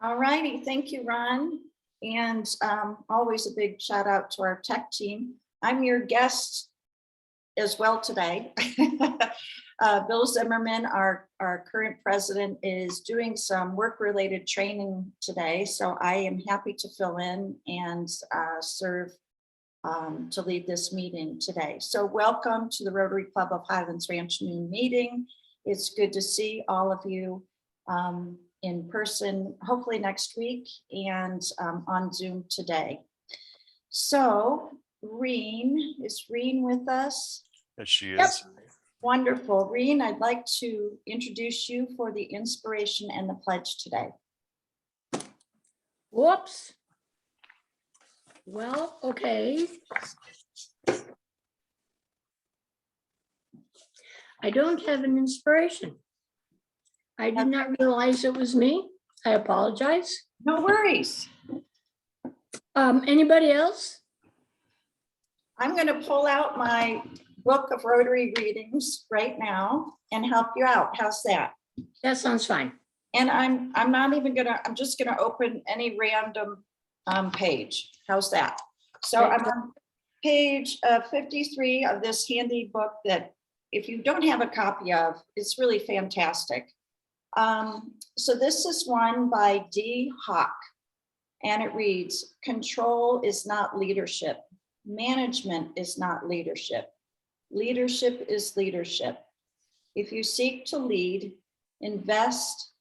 All righty, thank you, Ron. And always a big shout out to our tech team. I'm your guest as well today. Bill Zimmerman, our current president, is doing some work-related training today. So I am happy to fill in and serve to lead this meeting today. So welcome to the Rotary Club of Highlands Ranch noon meeting. It's good to see all of you in person, hopefully next week, and on Zoom today. So Reen, is Reen with us? Yes, she is. Yep. Wonderful. Reen, I'd like to introduce you for the inspiration and the pledge today. Whoops. Well, okay. I don't have an inspiration. I did not realize it was me. I apologize. No worries. Anybody else? I'm going to pull out my book of Rotary readings right now and help you out. How's that? That sounds fine. And I'm not even gonna, I'm just gonna open any random page. How's that? So I'm on page 53 of this handy book that if you don't have a copy of, it's really fantastic. So this is one by D. Hawk, and it reads, "Control is not leadership. Management is not leadership. Leadership is leadership. If you seek to lead, invest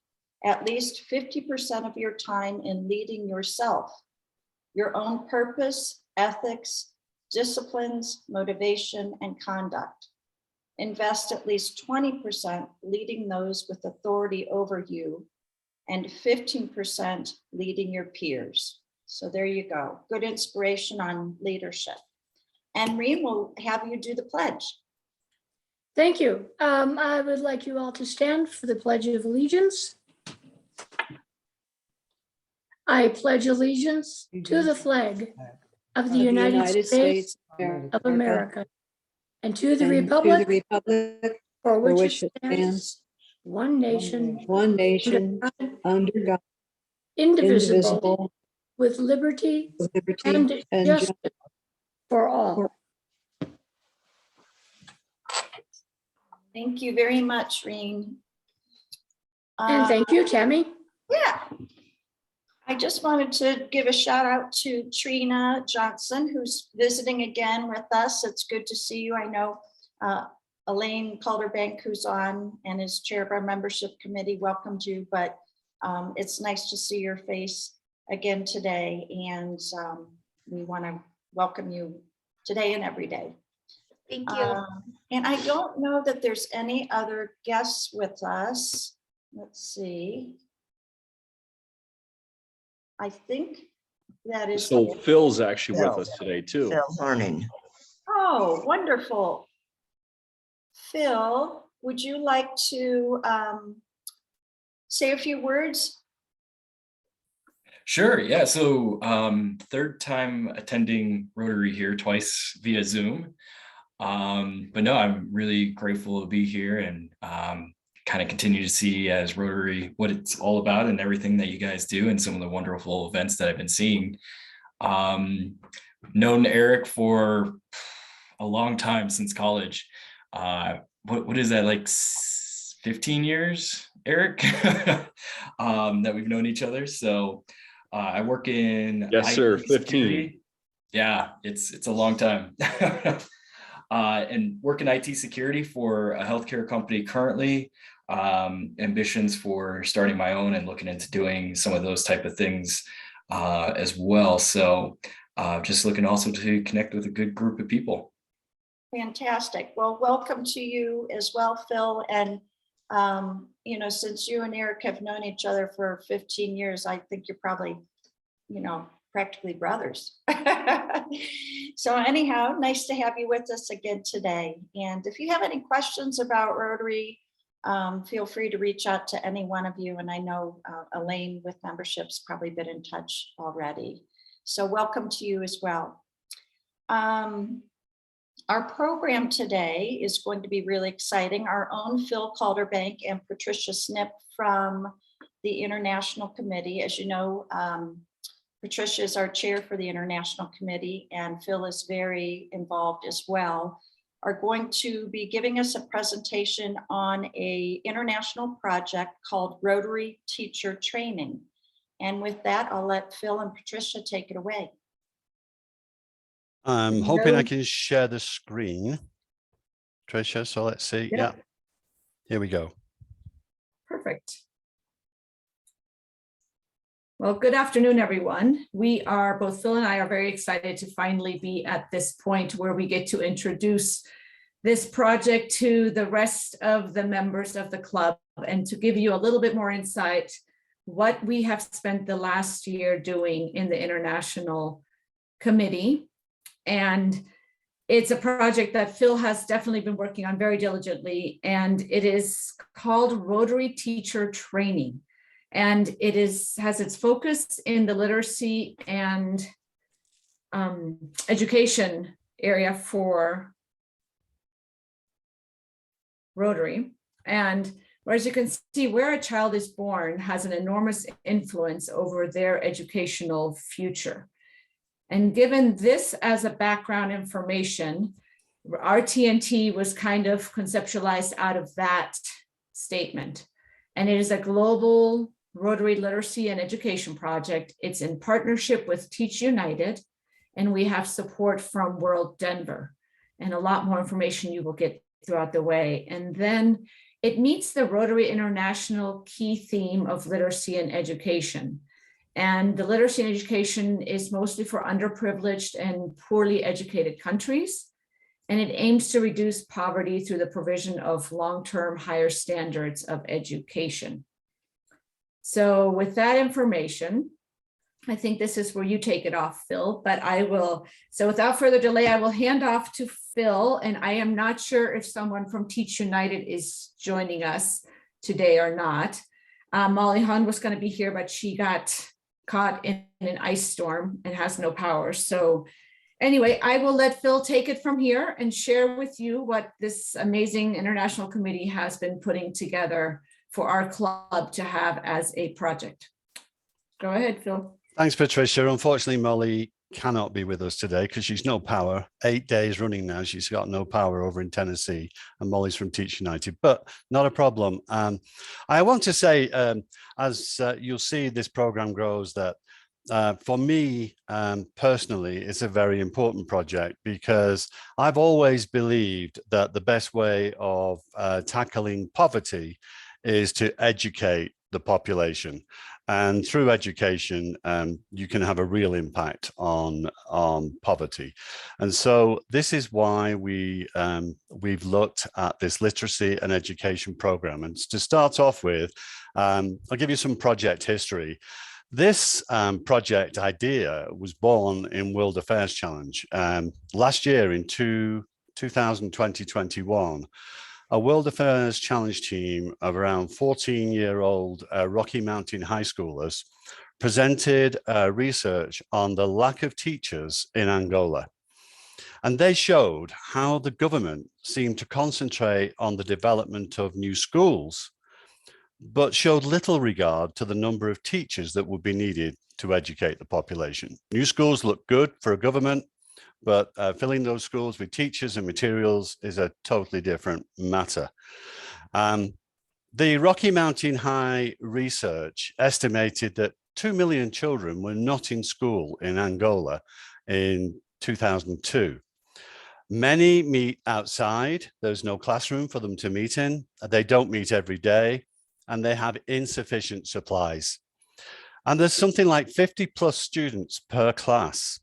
at least 50% of your time in leading yourself, your own purpose, ethics, disciplines, motivation, and conduct. Invest at least 20% leading those with authority over you, and 15% leading your peers." So there you go. Good inspiration on leadership. And Reen will have you do the pledge. Thank you. I would like you all to stand for the Pledge of Allegiance. I pledge allegiance to the flag of the United States of America and to the republic for which it stands, one nation, under God, indivisible, with liberty and justice for all. Thank you very much, Reen. And thank you, Tammy. Yeah. I just wanted to give a shout out to Trina Johnson, who's visiting again with us. It's good to see you. I know Elaine Calderbank, who's on and is chair of our membership committee, welcomed you, but it's nice to see your face again today. And we want to welcome you today and every day. Thank you. And I don't know that there's any other guests with us. Let's see. I think that is. So Phil's actually with us today too. Phil Horning. Oh, wonderful. Phil, would you like to say a few words? Sure, yeah. So third time attending Rotary here, twice via Zoom. But no, I'm really grateful to be here and kind of continue to see as Rotary what it's all about and everything that you guys do and some of the wonderful events that I've been seeing. Known Eric for a long time, since college. What is that, like 15 years, Eric? That we've known each other. So I work in Yes, sir. 15. security. Yeah, it's a long time. And work in IT security for a healthcare company currently. Ambitions for starting my own and looking into doing some of those type of things as well. So just looking also to connect with a good group of people. Fantastic. Well, welcome to you as well, Phil. And you know, since you and Eric have known each other for 15 years, I think you're probably, you know, practically brothers. So anyhow, nice to have you with us again today. And if you have any questions about Rotary, feel free to reach out to any one of you. And I know Elaine with membership's probably been in touch already. So welcome to you as well. Our program today is going to be really exciting. Our own Phil Calderbank and Patricia Sznip from the International Committee. As you know, Patricia is our chair for the International Committee, and Phil is very involved as well, are going to be giving us a presentation on a international project called Rotary Teacher Training. And with that, I'll let Phil and Patricia take it away. I'm hoping I can share the screen, Tricia. So let's see. Yeah, here we go. Perfect. Well, good afternoon, everyone. We are, both Phil and I are very excited to finally be at this point where we get to introduce this project to the rest of the members of the club and to give you a little bit more insight what we have spent the last year doing in the International Committee. And it's a project that Phil has definitely been working on very diligently, and it is called Rotary Teacher Training. And it has its focus in the literacy and education area for Rotary. And as you can see, where a child is born has an enormous influence over their educational future. And given this as a background information, RTNT was kind of conceptualized out of that statement. And it is a global Rotary literacy and education project. It's in partnership with Teach United, and we have support from World Denver, and a lot more information you will get throughout the way. And then it meets the Rotary International key theme of literacy and education. And the literacy and education is mostly for underprivileged and poorly educated countries. And it aims to reduce poverty through the provision of long-term higher standards of education. So with that information, I think this is where you take it off, Phil, but I will. So without further delay, I will hand off to Phil. And I am not sure if someone from Teach United is joining us today or not. Molly Hahn was going to be here, but she got caught in an ice storm and has no power. So anyway, I will let Phil take it from here and share with you what this amazing International Committee has been putting together for our club to have as a project. Go ahead, Phil. Thanks, Patricia. Unfortunately, Molly cannot be with us today because she's no power. 8 days running now, she's got no power over in Tennessee, and Molly's from Teach United, but not a problem. I want to say, as you'll see, this program grows, that for me personally, it's a very important project because I've always believed that the best way of tackling poverty is to educate the population. And through education, you can have a real impact on poverty. And so this is why we've looked at this literacy and education program. And to start off with, I'll give you some project history. This project idea was born in World Affairs Challenge. Last year in 2021, a World Affairs Challenge team of around 14-year-old Rocky Mountain high schoolers presented research on the lack of teachers in Angola. And they showed how the government seemed to concentrate on the development of new schools, but showed little regard to the number of teachers that would be needed to educate the population. New schools look good for a government, but filling those schools with teachers and materials is a totally different matter. The Rocky Mountain High research estimated that 2 million children were not in school in Angola in 2002. Many meet outside. There's no classroom for them to meet in. They don't meet every day, and they have insufficient supplies. And there's something like 50 plus students per class,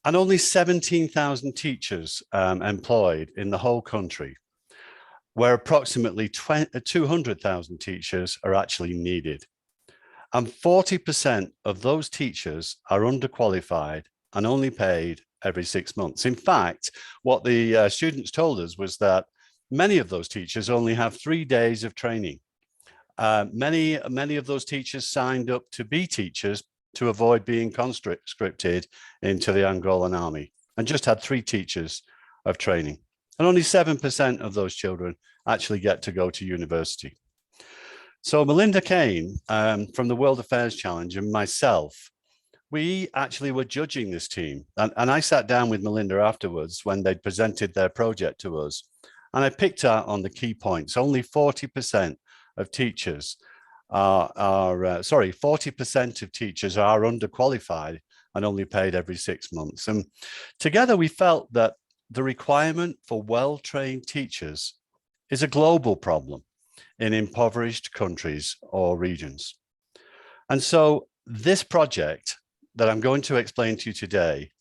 and only 17,000 teachers employed in the whole country, where approximately 200,000 teachers are actually needed. And 40% of those teachers are underqualified and only paid every 6 months. In fact, what the students told us was that many of those teachers only have 3 days of training. Many of those teachers signed up to be teachers to avoid being conscripted into the Angolan army, and just had 3 teachers of training. And only 7% of those children actually get to go to university. So Melinda Kane from the World Affairs Challenge and myself, we actually were judging this team. And I sat down with Melinda afterwards when they'd presented their project to us. And I picked out on the key points. Only 40% of teachers 40% of teachers are underqualified and only paid every 6 months. And together we felt that the requirement for well-trained teachers is a global problem in impoverished countries or regions. And so this project that I'm going to explain to you today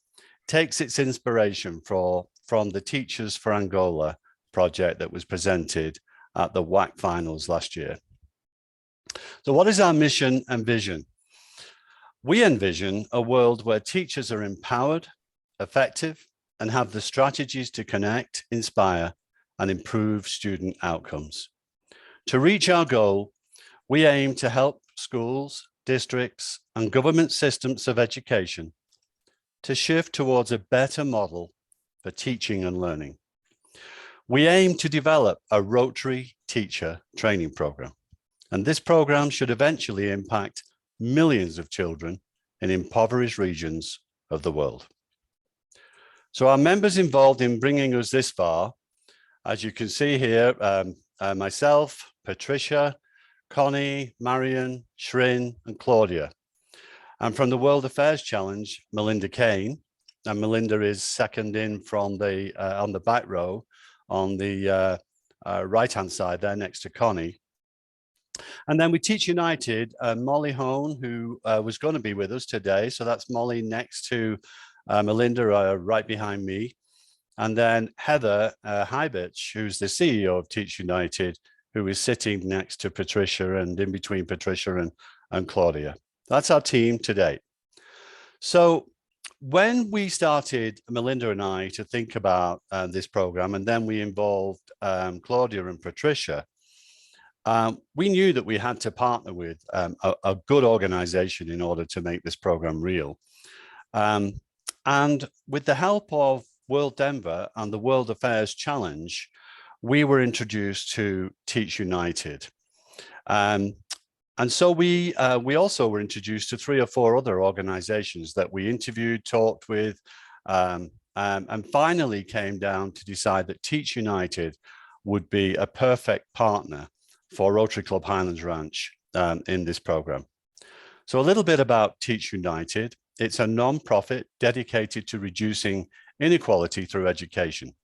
takes its inspiration from the Teachers for Angola project that was presented at the WAC finals last year. So what is our mission and vision? We envision a world where teachers are empowered, effective, and have the strategies to connect, inspire, and improve student outcomes. To reach our goal, we aim to help schools, districts, and government systems of education to shift towards a better model for teaching and learning. We aim to develop a Rotary Teacher Training program, and this program should eventually impact millions of children in impoverished regions of the world. So our members involved in bringing us this far, as you can see here, myself, Patricia, Connie, Marion, Shrin, and Claudia. And from the World Affairs Challenge, Melinda Kane, and Melinda is second in from the on the back row on the right-hand side there next to Connie. And then we Teach United, Molly Hone, who was going to be with us today. So that's Molly next to Melinda, right behind me. And then Heather Hybich, who's the CEO of Teach United, who is sitting next to Patricia and in between Patricia and Claudia. That's our team today. So when we started, Melinda and I, to think about this program, and then we involved Claudia and Patricia, we knew that we had to partner with a good organization in order to make this program real. And with the help of World Denver and the World Affairs Challenge, we were introduced to Teach United. And so we also were introduced to 3 or 4 other organizations that we interviewed, talked with, and finally came down to decide that Teach United would be a perfect partner for Rotary Club Highlands Ranch in this program. So a little bit about Teach United. It's a non-profit dedicated to reducing inequality through education.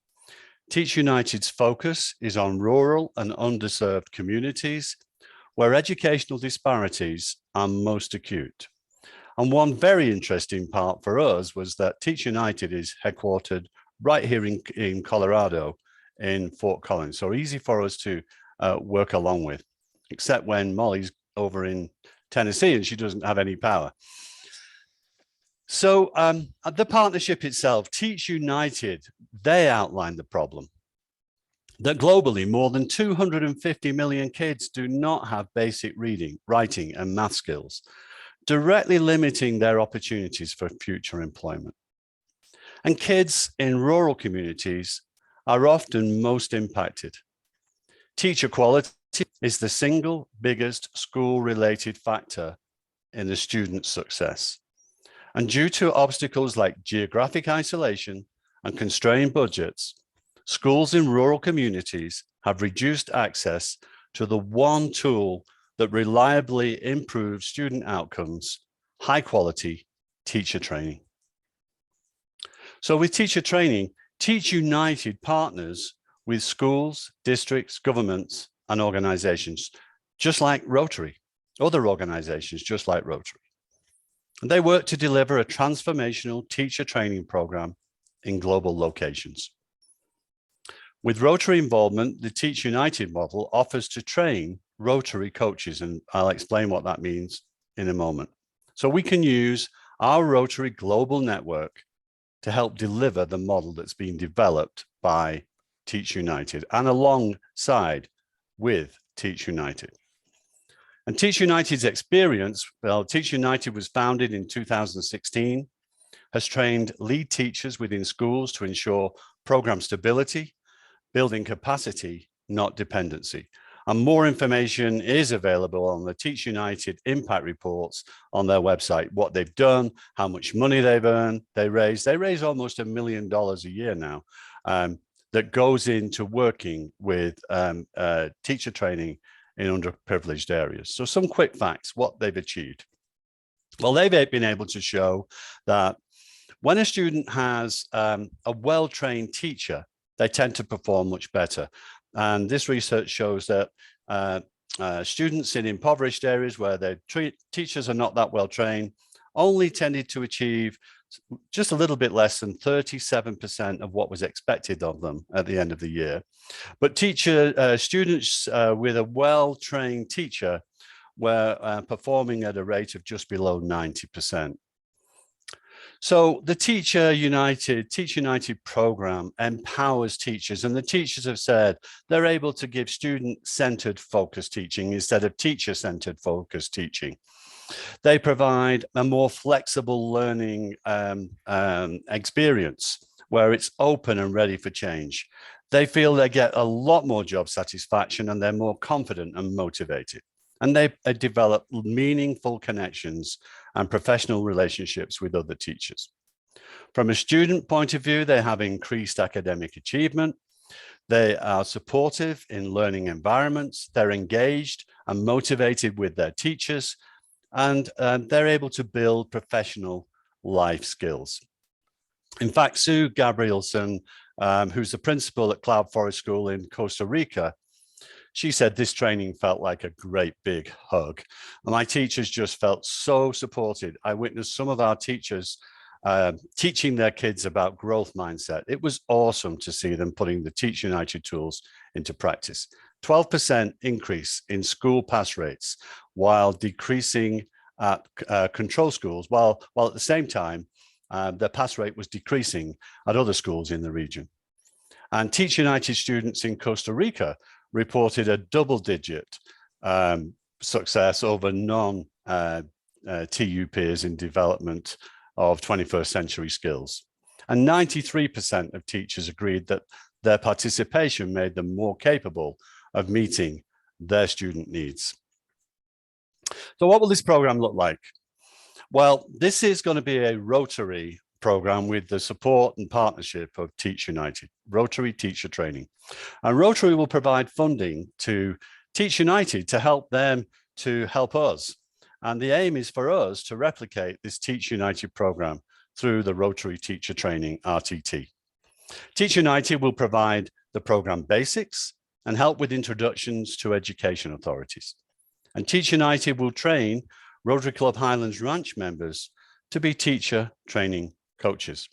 Teach United's focus is on rural and underserved communities where educational disparities are most acute. And one very interesting part for us was that Teach United is headquartered right here in Colorado, in Fort Collins. So easy for us to work along with, except when Molly's over in Tennessee and she doesn't have any power. So the partnership itself, Teach United, they outlined the problem that globally more than 250 million kids do not have basic reading, writing, and math skills, directly limiting their opportunities for future employment. And kids in rural communities are often most impacted. Teacher quality is the single biggest school-related factor in the student's success. And due to obstacles like geographic isolation and constrained budgets, schools in rural communities have reduced access to the one tool that reliably improves student outcomes: high-quality teacher training. So with teacher training, Teach United partners with schools, districts, governments, and organizations, just like Rotary, other organizations just like Rotary. And they work to deliver a transformational teacher training program in global locations. With Rotary involvement, the Teach United model offers to train Rotary coaches, and I'll explain what that means in a moment. So we can use our Rotary global network to help deliver the model that's been developed by Teach United and alongside with Teach United. And Teach United's experience, well, Teach United was founded in 2016, has trained lead teachers within schools to ensure program stability, building capacity, not dependency. And more information is available on the Teach United impact reports on their website, what they've done, how much money they've earned, they raise almost $1 million a year now, that goes into working with teacher training in underprivileged areas. So some quick facts, what they've achieved. Well, they've been able to show that when a student has a well-trained teacher, they tend to perform much better. And this research shows that students in impoverished areas where their teachers are not that well trained only tended to achieve just a little bit less than 37% of what was expected of them at the end of the year. But students with a well-trained teacher were performing at a rate of just below 90%. So the Teach United program empowers teachers, and the teachers have said they're able to give student-centered focused teaching instead of teacher-centered focused teaching. They provide a more flexible learning experience where it's open and ready for change. They feel they get a lot more job satisfaction and they're more confident and motivated. And they develop meaningful connections and professional relationships with other teachers. From a student point of view, they have increased academic achievement. They are supportive in learning environments. They're engaged and motivated with their teachers, and they're able to build professional life skills. In fact, Sue Gabrielson, who's the principal at Cloud Forest School in Costa Rica, she said this training felt like a great big hug. And my teachers just felt so supported. I witnessed some of our teachers teaching their kids about growth mindset. It was awesome to see them putting the Teach United tools into practice. 12% increase in school pass rates while decreasing at control schools, while at the same time, their pass rate was decreasing at other schools in the region. And Teach United students in Costa Rica reported a double-digit success over non-TU peers in development of 21st century skills. And 93% of teachers agreed that their participation made them more capable of meeting their student needs. So what will this program look like? Well, this is going to be a Rotary program with the support and partnership of Teach United, Rotary Teacher Training. And Rotary will provide funding to Teach United to help them to help us. And the aim is for us to replicate this Teach United program through the Rotary Teacher Training, RTT. Teach United will provide the program basics and help with introductions to education authorities. And Teach United will train Rotary Club Highlands Ranch members to be teacher training coaches.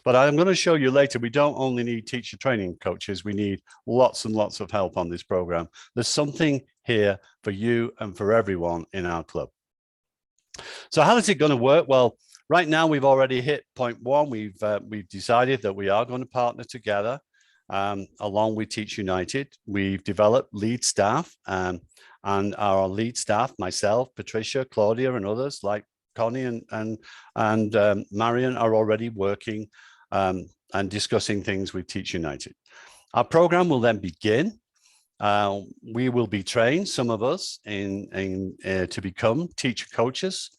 But I'm going to show you later, we don't only need teacher training coaches, we need lots and lots of help on this program. There's something here for you and for everyone in our club. So how is it going to work? Well, right now we've already hit point one. We've decided that we are going to partner together along with Teach United. We've developed lead staff, and our lead staff, myself, Patricia, Claudia, and others like Connie and Marion are already working and discussing things with Teach United. Our program will then begin. We will be trained, some of us, to become teacher coaches.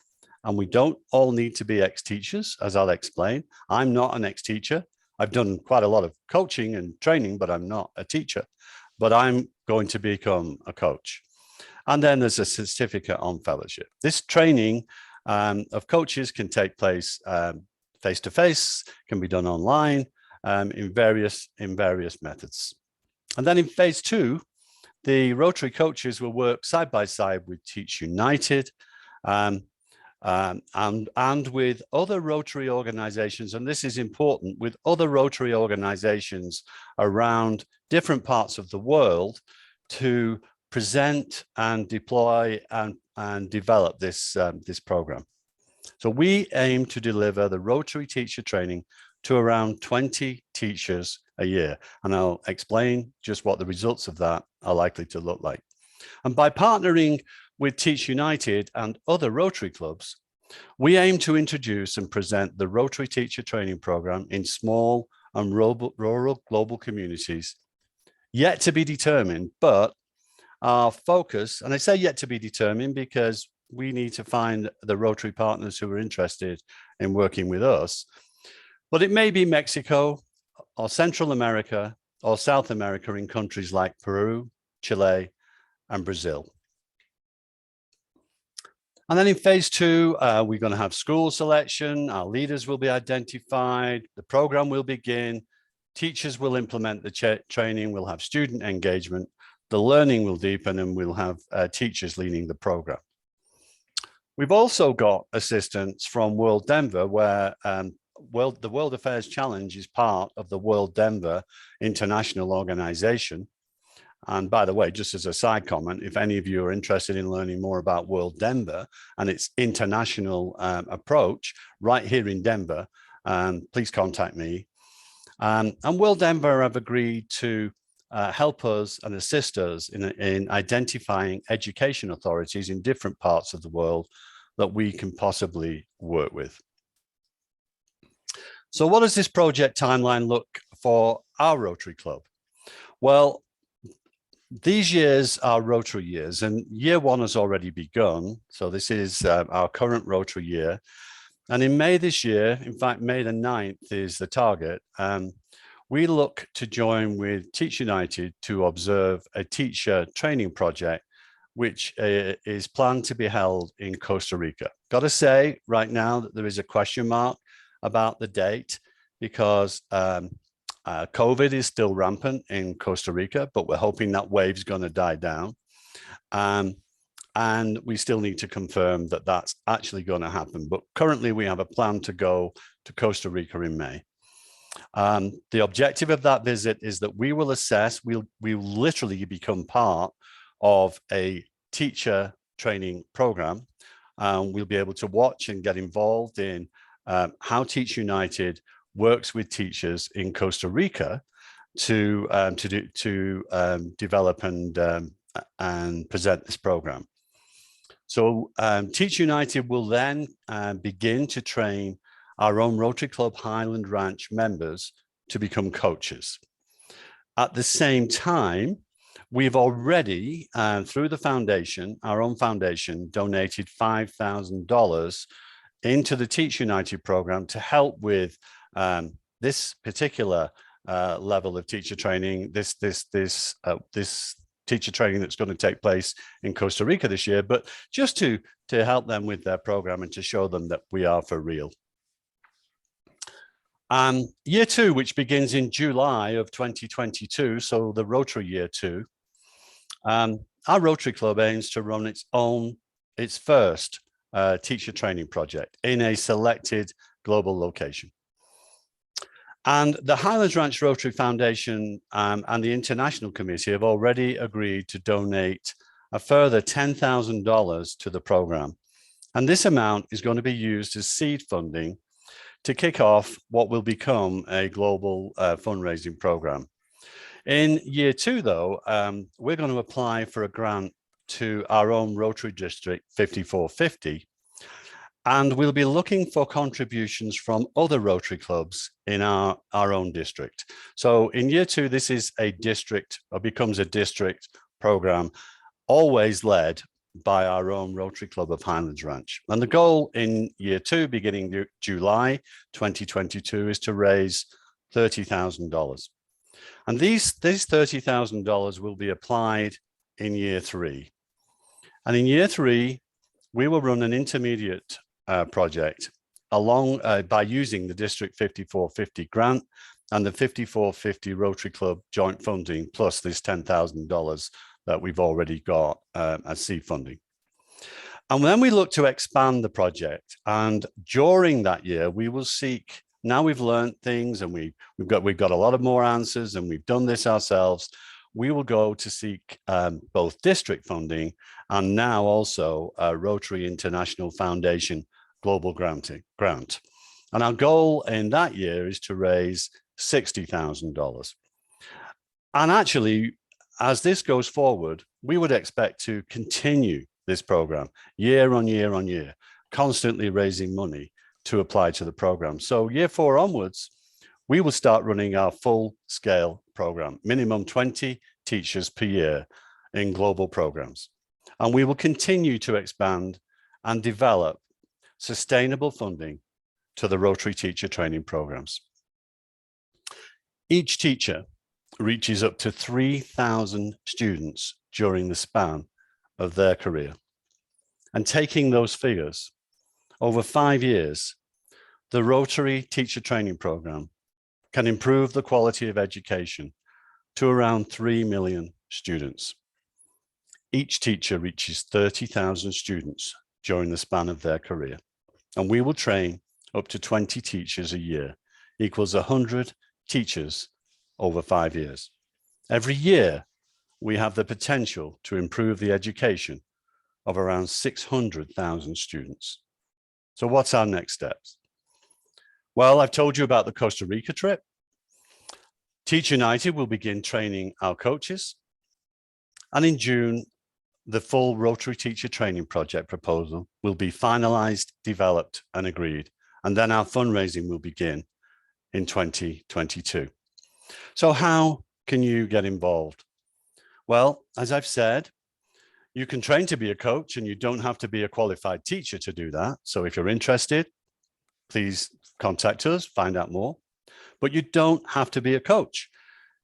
And we don't all need to be ex-teachers, as I'll explain. I'm not an ex-teacher. I've done quite a lot of coaching and training, but I'm not a teacher. But I'm going to become a coach. And then there's a certificate on fellowship. This training of coaches can take place face-to-face, can be done online in various methods. And then in phase two, the Rotary coaches will work side by side with Teach United and with other Rotary organizations, and this is important, with other Rotary organizations around different parts of the world to present and deploy and develop this program. So we aim to deliver the Rotary teacher training to around 20 teachers a year. And I'll explain just what the results of that are likely to look like. And by partnering with Teach United and other Rotary clubs, we aim to introduce and present the Rotary teacher training program in small and rural global communities, yet to be determined, but our focus, and I say yet to be determined because we need to find the Rotary partners who are interested in working with us, but it may be Mexico or Central America or South America in countries like Peru, Chile, and Brazil. And then in phase 2, we're going to have school selection. Our leaders will be identified. The program will begin. Teachers will implement the training. We'll have student engagement. The learning will deepen, and we'll have teachers leading the program. We've also got assistance from World Denver, where the World Affairs Challenge is part of the World Denver International Organization. And by the way, just as a side comment, if any of you are interested in learning more about World Denver and its international approach right here in Denver, please contact me. And World Denver have agreed to help us and assist us in identifying education authorities in different parts of the world that we can possibly work with. So what does this project timeline look for our Rotary Club? Well, these years are Rotary years, and year 1 has already begun. So this is our current Rotary year. And in May this year, in fact, May the 9th is the target. We look to join with Teach United to observe a teacher training project, which is planned to be held in Costa Rica. Got to say right now that there is a question mark about the date because COVID is still rampant in Costa Rica, but we're hoping that wave's going to die down. And we still need to confirm that that's actually going to happen. But currently we have a plan to go to Costa Rica in May. The objective of that visit is that we will assess, we'll literally become part of a teacher training program. We'll be able to watch and get involved in how Teach United works with teachers in Costa Rica to develop and present this program. So Teach United will then begin to train our own Rotary Club Highland Ranch members to become coaches. At the same time, we've already, through the foundation, our own foundation, donated $5,000 into the Teach United program to help with this particular level of teacher training, this teacher training that's going to take place in Costa Rica this year, but just to help them with their program and to show them that we are for real. Year 2, which begins in July of 2022, so the Rotary Year 2, our Rotary Club aims to run its first teacher training project in a selected global location. And the Highlands Ranch Rotary Foundation and the International Committee have already agreed to donate a further $10,000 to the program. And this amount is going to be used as seed funding to kick off what will become a global fundraising program. In year 2, though, we're going to apply for a grant to our own Rotary District 5450, and we'll be looking for contributions from other Rotary clubs in our own district. So in year 2, this is a district, or becomes a district program, always led by our own Rotary Club of Highlands Ranch. And the goal in year 2, beginning July 2022, is to raise $30,000. And these $30,000 will be applied in year 3. And in year 3, we will run an intermediate project along by using the District 5450 grant and the 5450 Rotary Club joint funding, plus this $10,000 that we've already got as seed funding. And then we look to expand the project. And during that year, we will seek, now we've learned things and we've got a lot of more answers and we've done this ourselves, we will go to seek both district funding and now also Rotary International Foundation Global Grant. And our goal in that year is to raise $60,000. And actually, as this goes forward, we would expect to continue this program year on year on year, constantly raising money to apply to the program. So year 4 onwards, we will start running our full scale program, minimum 20 teachers per year in global programs. And we will continue to expand and develop sustainable funding to the Rotary Teacher Training programs. Each teacher reaches up to 3,000 students during the span of their career. And taking those figures, over 5 years, the Rotary Teacher Training program can improve the quality of education to around 3 million students. Each teacher reaches 30,000 students during the span of their career. And we will train up to 20 teachers a year, equals 100 teachers over 5 years. Every year, we have the potential to improve the education of around 600,000 students. So what's our next steps? Well, I've told you about the Costa Rica trip. Teach United will begin training our coaches. And in June, the full Rotary Teacher Training Project proposal will be finalized, developed, and agreed. And then our fundraising will begin in 2022. So how can you get involved? Well, as I've said, you can train to be a coach and you don't have to be a qualified teacher to do that. So if you're interested, please contact us, find out more. But you don't have to be a coach.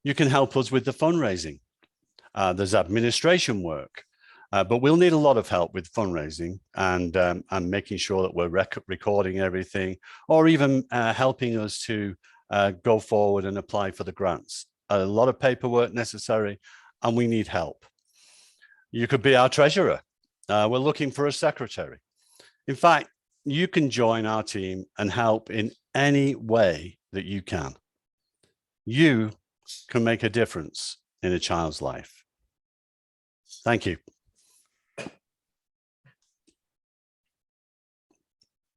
You can help us with the fundraising. There's administration work, but we'll need a lot of help with fundraising and making sure that we're recording everything, or even helping us to go forward and apply for the grants. A lot of paperwork necessary, and we need help. You could be our treasurer. We're looking for a secretary. In fact, you can join our team and help in any way that you can. You can make a difference in a child's life. Thank you.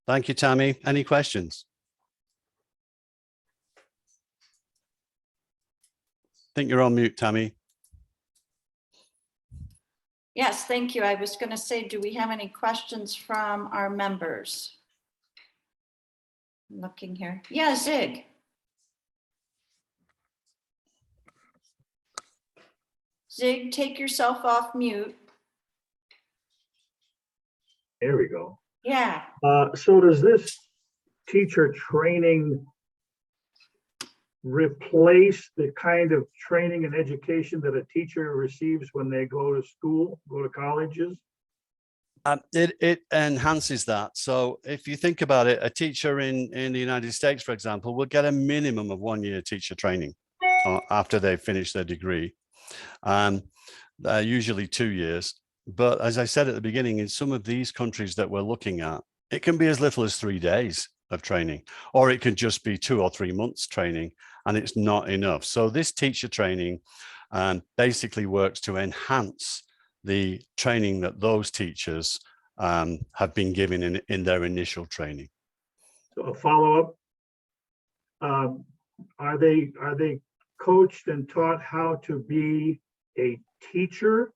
Thank you, Tammy. Any questions? I think you're on mute, Tammy. Yes, thank you. I was going to say, do we have any questions from our members? I'm looking here. Yeah, Zig. Zig, take yourself off mute. There we go. Yeah. So does this teacher training replace the kind of training and education that a teacher receives when they go to school, go to colleges? It enhances that. So if you think about it, a teacher in the United States, for example, will get a minimum of 1 year teacher training after they finish their degree, usually 2 years. But as I said at the beginning, in some of these countries that we're looking at, it can be as little as 3 days of training, or it could just be 2 or 3 months training, and it's not enough. So this teacher training basically works to enhance the training that those teachers have been given in their initial training. So a follow-up, are they coached and taught how to be a teacher,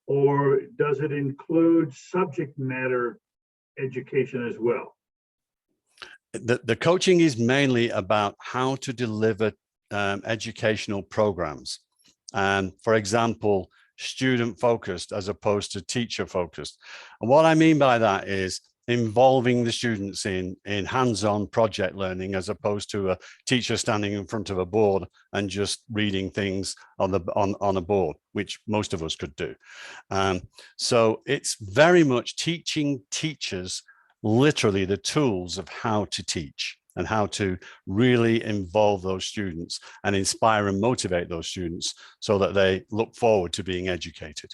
or does it include subject matter education as well? The coaching is mainly about how to deliver educational programs. For example, student focused as opposed to teacher focused. And what I mean by that is involving the students in hands-on project learning, as opposed to a teacher standing in front of a board and just reading things on a board, which most of us could do. So it's very much teaching teachers literally the tools of how to teach and how to really involve those students and inspire and motivate those students so that they look forward to being educated.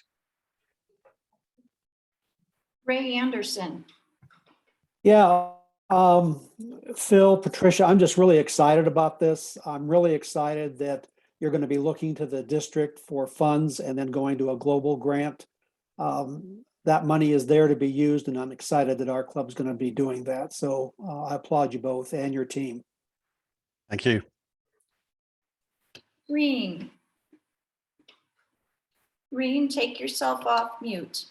Ray Anderson. Yeah, Phil, Patricia, I'm just really excited about this. I'm really excited that you're going to be looking to the district for funds and then going to a global grant. That money is there to be used, and I'm excited that our club's going to be doing that. So I applaud you both and your team. Thank you. Reen. Reen, take yourself off mute.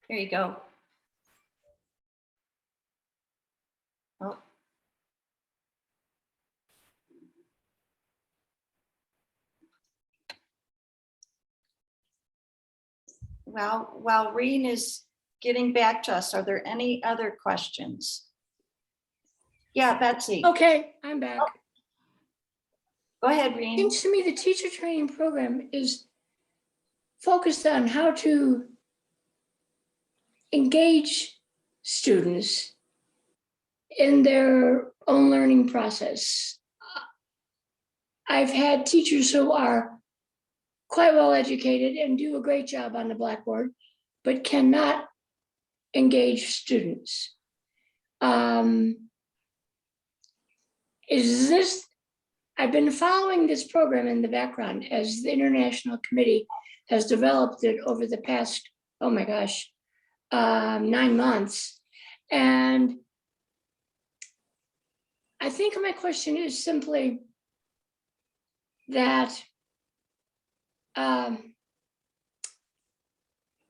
There you go. Oh. Well, while Reen is getting back to us, are there any other questions? Yeah, Betsy, Okay, I'm back. go ahead, Reen. Seems to me the teacher training program is focused on how to engage students in their own learning process. I've had teachers who are quite well educated and do a great job on the blackboard, but cannot engage students. Is this, I've been following this program in the background as the International Committee has developed it over the past, oh my gosh, 9 months. And I think my question is simply that,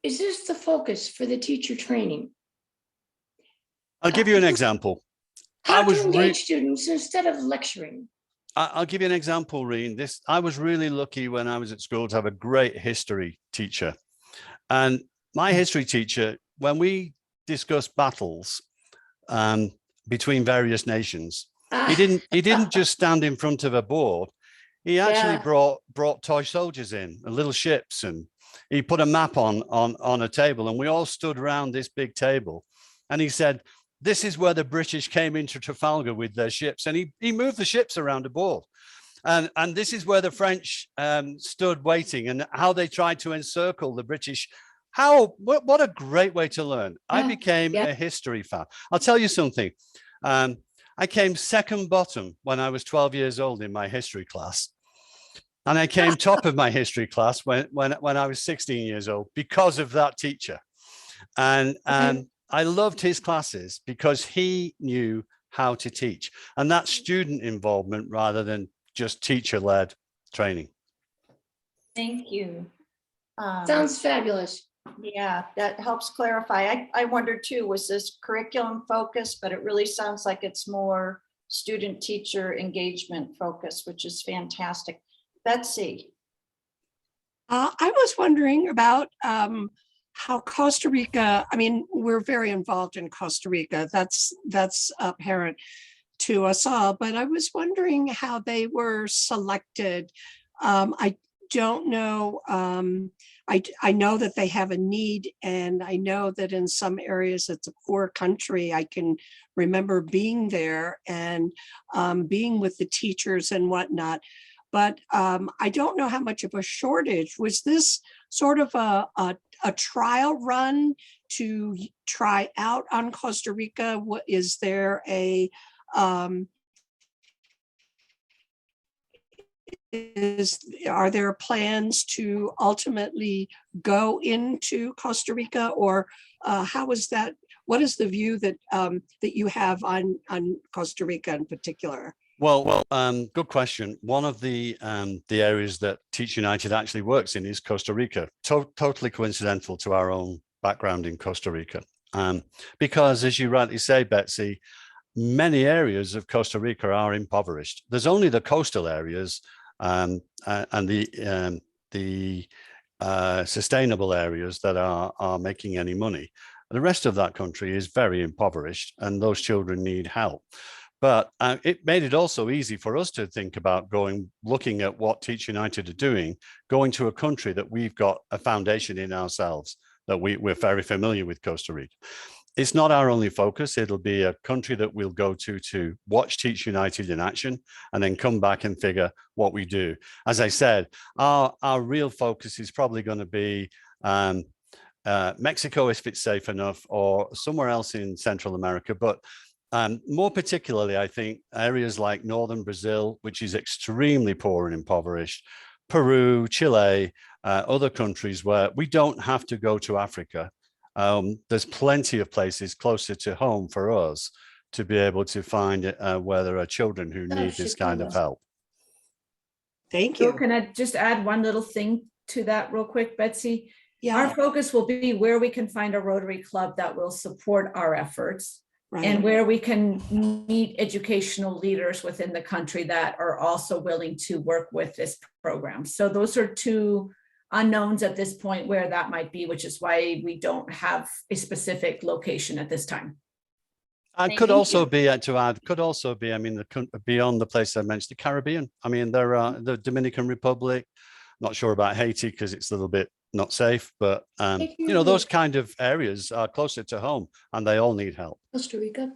is this the focus for the teacher training? I'll give you an example. How to engage students instead of lecturing? I'll give you an example, Reen. I was really lucky when I was at school to have a great history teacher. And my history teacher, when we discussed battles between various nations, he didn't just stand in front of a board. He actually brought toy soldiers in, and little ships, and he put a map on a table, and we all stood around this big table. And he said, this is where the British came into Trafalgar with their ships, and he moved the ships around the board. And this is where the French stood waiting, and how they tried to encircle the British. What a great way to learn. I became a history fan. I'll tell you something. I came second bottom when I was 12 years old in my history class. And I came top of my history class when I was 16 years old because of that teacher. And I loved his classes because he knew how to teach, and that's student involvement rather than just teacher-led training. Thank you. Sounds fabulous. Yeah, that helps clarify. I wondered too, was this curriculum focused, but it really sounds like it's more student teacher engagement focused, which is fantastic. Betsy. I was wondering about how Costa Rica, I mean, we're very involved in Costa Rica. That's apparent to us all, but I was wondering how they were selected. I don't know. I know that they have a need, and I know that in some areas it's a poor country. I can remember being there and being with the teachers and whatnot, but I don't know how much of a shortage. Was this sort of a trial run to try out on Costa Rica? What is there a are there plans to ultimately go into Costa Rica, or how is that? What is the view that that you have on Costa Rica in particular? Well, good question. One of the areas that Teach United actually works in is Costa Rica. Totally coincidental to our own background in Costa Rica, because as you rightly say, Betsy, many areas of Costa Rica are impoverished. There's only the coastal areas and the sustainable areas that are making any money. The rest of that country is very impoverished, and those children need help. But it made it also easy for us to think about looking at what Teach United are doing, going to a country that we've got a foundation in ourselves, that we're very familiar with Costa Rica. It's not our only focus. It'll be a country that we'll go to watch Teach United in action, and then come back and figure what we do. As I said, our real focus is probably going to be Mexico, if it's safe enough, or somewhere else in Central America. But more particularly, I think areas like northern Brazil, which is extremely poor and impoverished, Peru, Chile, other countries where we don't have to go to Africa. There's plenty of places closer to home for us to be able to find where there are children who need this kind of help. Thank you. So can I just add one little thing to that real quick, Betsy? Yeah. Our focus will be where we can find a Rotary Club that will support our efforts. Right. And where we can meet educational leaders within the country that are also willing to work with this program. So those are two unknowns at this point where that might be, which is why we don't have a specific location at this time. And Thank could also you. be, to add, could also be, I mean, beyond the place I mentioned, the Caribbean. I mean, there are the Dominican Republic, not sure about Haiti because it's a little bit not safe, but, you know, those kind of areas are closer to home and they all need help. Costa Rica.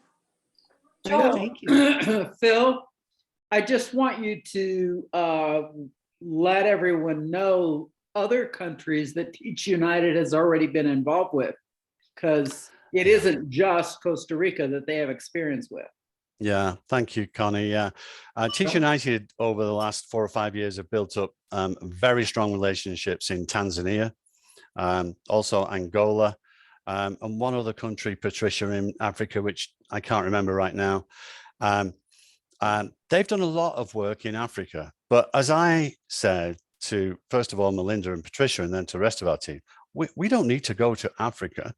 Joel, Thank you. Phil, I just want you to let everyone know other countries that Teach United has already been involved with, because it isn't just Costa Rica that they have experience with. Yeah, thank you, Connie. Yeah, Teach United over the last 4 or 5 years have built up very strong relationships in Tanzania, also Angola, and one other country, Patricia, in Africa, which I can't remember right now. They've done a lot of work in Africa, but as I said to, first of all, Melinda and Patricia, and then to the rest of our team, we don't need to go to Africa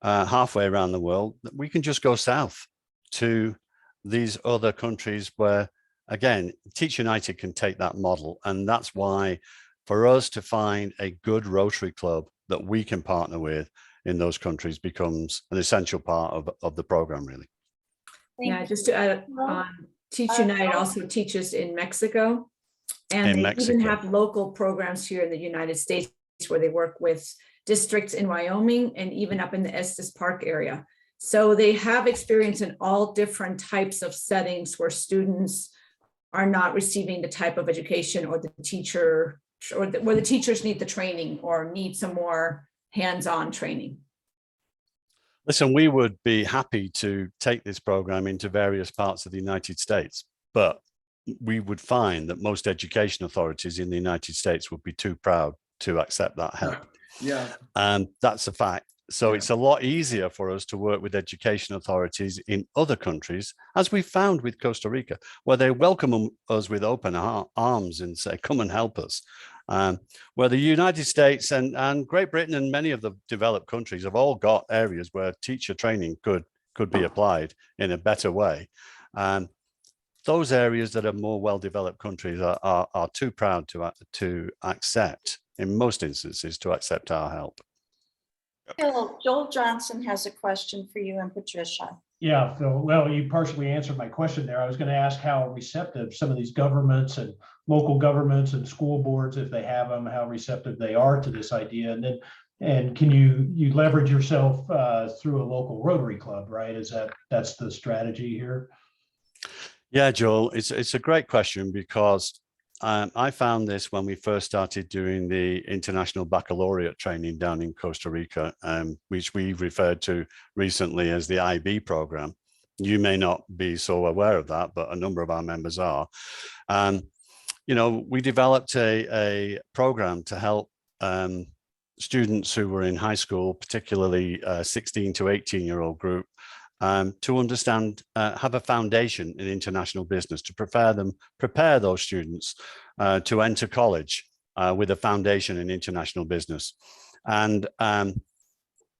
halfway around the world. We can just go south to these other countries where, again, Teach United can take that model. And that's why for us to find a good Rotary club that we can partner with in those countries becomes an essential part of the program, really. Yeah, just to add on, Teach United also teaches in Mexico. And In they even Mexico. have local programs here in the United States where they work with districts in Wyoming and even up in the Estes Park area. So they have experience in all different types of settings where students are not receiving the type of education or the teacher, or where the teachers need the training or need some more hands-on training. Listen, we would be happy to take this program into various parts of the United States, but we would find that most education authorities in the United States would be too proud to accept that help. Yeah. And that's a fact. So Yeah. it's a lot easier for us to work with education authorities in other countries, as we found with Costa Rica, where they welcome us with open arms and say, come and help us. Where the United States and Great Britain and many of the developed countries have all got areas where teacher training could be applied in a better way. Those areas that are more well-developed countries are too proud to accept, in most instances, to accept our help. Phil, Joel Johnson has a question for you and Patricia. Yeah, Phil, well, you partially answered my question there. I was going to ask how receptive some of these governments and local governments and school boards, if they have them, how receptive they are to this idea. And then, and can you leverage yourself through a local Rotary club, right? That's the strategy here? Yeah, Joel, it's a great question because I found this when we first started doing the International Baccalaureate training down in Costa Rica, which we referred to recently as the IB program. You may not be so aware of that, but a number of our members are. You know, we developed a program to help students who were in high school, particularly 16 to 18-year-old group, to understand, have a foundation in international business, to prepare those students to enter college with a foundation in international business. And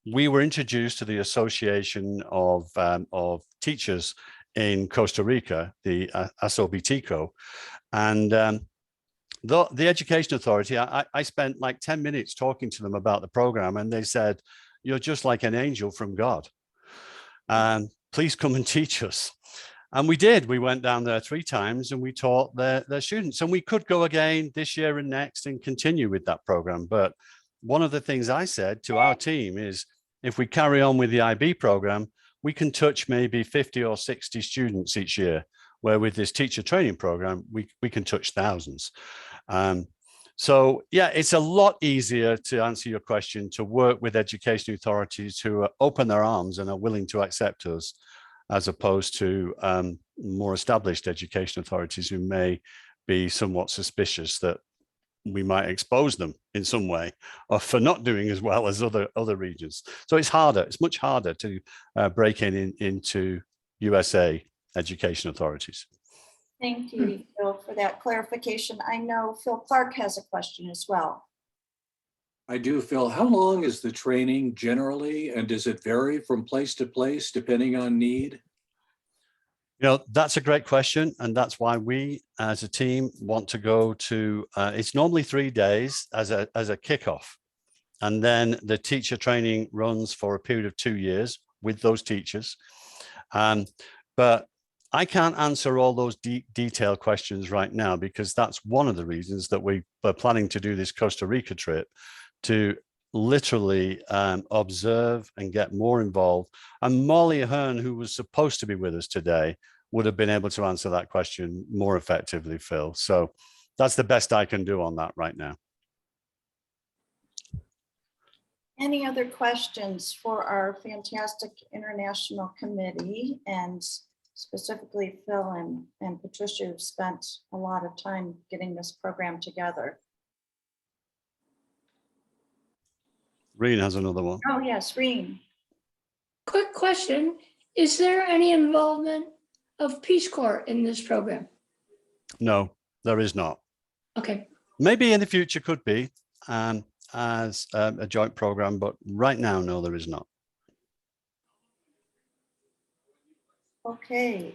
we were introduced to the Association of Teachers in Costa Rica, the ASOBTICO, and the Education Authority, I spent like 10 minutes talking to them about the program, and they said, "You're just like an angel from God. Please come and teach us." And we did. We went down there 3 times and we taught their students, and we could go again this year and next and continue with that program. But one of the things I said to our team is, if we carry on with the IB program, we can touch maybe 50 or 60 students each year, where with this teacher training program, we can touch thousands. So yeah, it's a lot easier, to answer your question, to work with education authorities who are open their arms and are willing to accept us, as opposed to more established education authorities who may be somewhat suspicious that we might expose them in some way or for not doing as well as other regions. So it's harder, it's much harder to break into USA education authorities. Thank you, Phil, for that clarification. I know Phil Clark has a question as well. I do, Phil. How long is the training generally, and does it vary from place to place depending on need? That's a great question. And that's why we as a team want to go to, it's normally 3 days as a kickoff. And then the teacher training runs for a period of 2 years with those teachers. But I can't answer all those detailed questions right now, because that's one of the reasons that we're planning to do this Costa Rica trip, to literally observe and get more involved. And Molly Ahern, who was supposed to be with us today, would have been able to answer that question more effectively, Phil. So that's the best I can do on that right now. Any other questions for our fantastic international committee, and specifically Phil and Patricia, who've spent a lot of time getting this program together? Reen has another one. Oh, yes, Reen. Quick question. Is there any involvement of Peace Corps in this program? No, there is not. Okay. Maybe in the future could be as a joint program, but right now, no, there is not. Okay.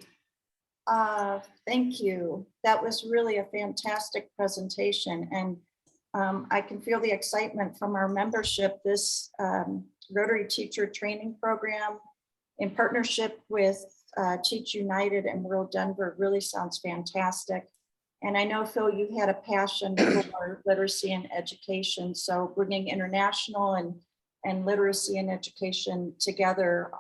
Thank you. That was really a fantastic presentation, and I can feel the excitement from our membership. This Rotary Teacher Training Program in partnership with Teach United and Rural Denver really sounds fantastic. And I know, Phil, you've had a passion for literacy and education. So bringing international and literacy and education together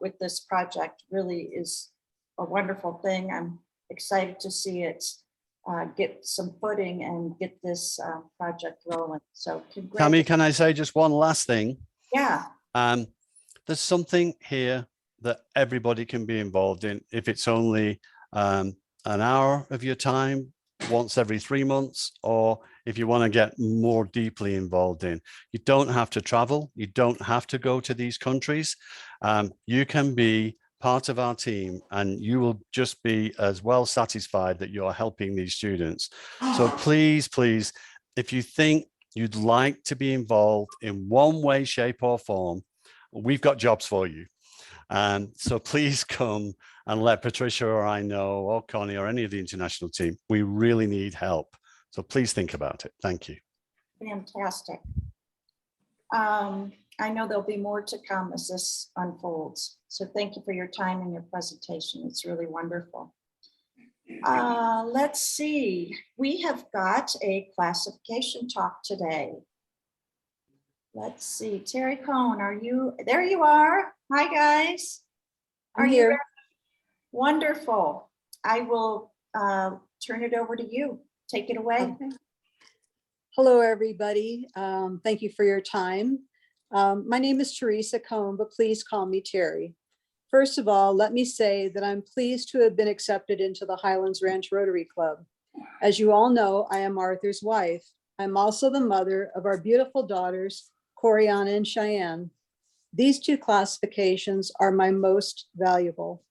with this project really is a wonderful thing. I'm excited to see it get some footing and get this project rolling. So Tammy, can I say just one last thing? Yeah. There's something here that everybody can be involved in. If it's only an hour of your time once every 3 months, or if you want to get more deeply involved in, you don't have to travel. You don't have to go to these countries. You can be part of our team, and you will just be as well satisfied that you're helping these students. So please, please, if you think you'd like to be involved in one way, shape, or form, we've got jobs for you. So please come and let Patricia or I know, or Connie or any of the international team. We really need help. So please think about it. Thank you. Fantastic. I know there'll be more to come as this unfolds. So thank you for your time and your presentation. It's really wonderful. Let's see. We have got a classification talk today. Let's see. Terry Cohn, are you there? You are. Hi, guys. Are I'm you here. ready? Wonderful. I will turn it over to you. Take it away. Okay. Hello, everybody. Thank you for your time. My name is Teresa Cohn, but please call me Terry. First of all, let me say that I'm pleased to have been accepted into the Highlands Ranch Rotary Club. As you all know, I am Arthur's wife. I'm also the mother of our beautiful daughters, Coriana and Cheyenne. These two classifications are my most valuable.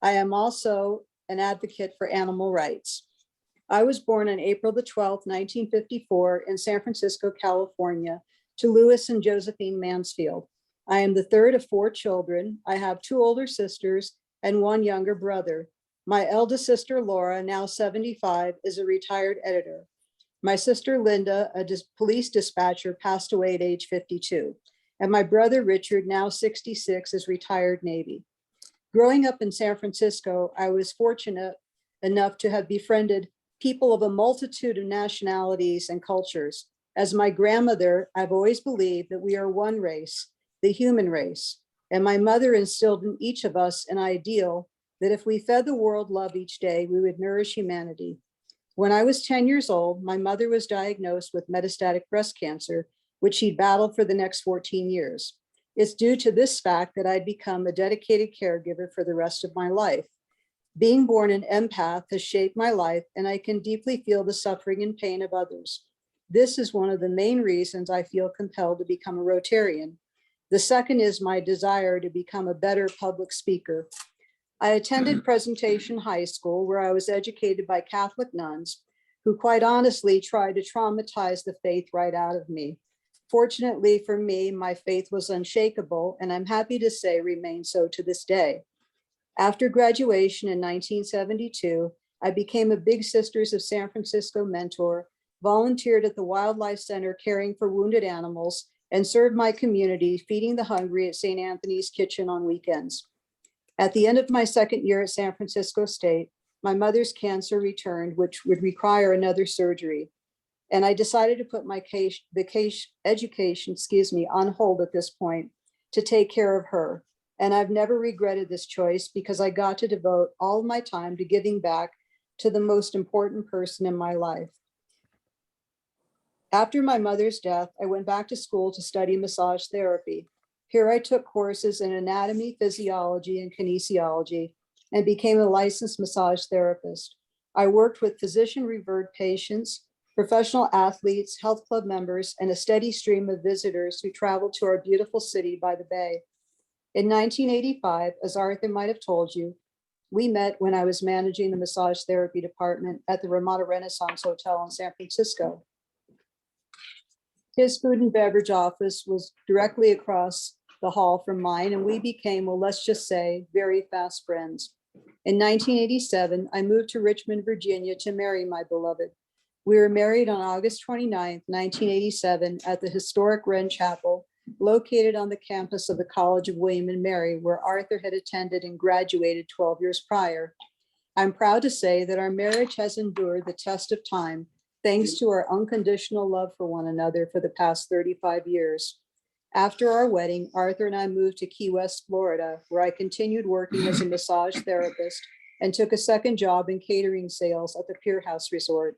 I am also an advocate for animal rights. I was born on April the 12th, 1954 in San Francisco, California, to Louis and Josephine Mansfield. I am the third of 4 children. I have 2 older sisters and 1 younger brother. My eldest sister, Laura, now 75, is a retired editor. My sister, Linda, a police dispatcher, passed away at age 52. And my brother, Richard, now 66, is retired Navy. Growing up in San Francisco, I was fortunate enough to have befriended people of a multitude of nationalities and cultures. As my grandmother, I've always believed that we are one race, the human race. And my mother instilled in each of us an ideal that if we fed the world love each day, we would nourish humanity. When I was 10 years old, my mother was diagnosed with metastatic breast cancer, which she'd battled for the next 14 years. It's due to this fact that I'd become a dedicated caregiver for the rest of my life. Being born an empath has shaped my life, and I can deeply feel the suffering and pain of others. This is one of the main reasons I feel compelled to become a Rotarian. The second is my desire to become a better public speaker. I attended Presentation High School, where I was educated by Catholic nuns who quite honestly tried to traumatize the faith right out of me. Fortunately for me, my faith was unshakable, and I'm happy to say remains so to this day. After graduation in 1972, I became a Big Sisters of San Francisco mentor, volunteered at the Wildlife Center caring for wounded animals, and served my community feeding the hungry at St. Anthony's Kitchen on weekends. At the end of my second year at San Francisco State, my mother's cancer returned, which would require another surgery. And I decided to put my education, on hold at this point to take care of her. And I've never regretted this choice because I got to devote all of my time to giving back to the most important person in my life. After my mother's death, I went back to school to study massage therapy. Here I took courses in anatomy, physiology, and kinesiology, and became a licensed massage therapist. I worked with physician-referred patients, professional athletes, health club members, and a steady stream of visitors who traveled to our beautiful city by the bay. In 1985, as Arthur might have told you, we met when I was managing the massage therapy department at the Ramada Renaissance Hotel in San Francisco. His food and beverage office was directly across the hall from mine, and we became, well, let's just say, very fast friends. In 1987, I moved to Richmond, Virginia to marry my beloved. We were married on August 29th, 1987 at the historic Wren Chapel, located on the campus of the College of William and Mary, where Arthur had attended and graduated 12 years prior. I'm proud to say that our marriage has endured the test of time, thanks to our unconditional love for one another for the past 35 years. After our wedding, Arthur and I moved to Key West, Florida, where I continued working as a massage therapist and took a second job in catering sales at the Pier House Resort.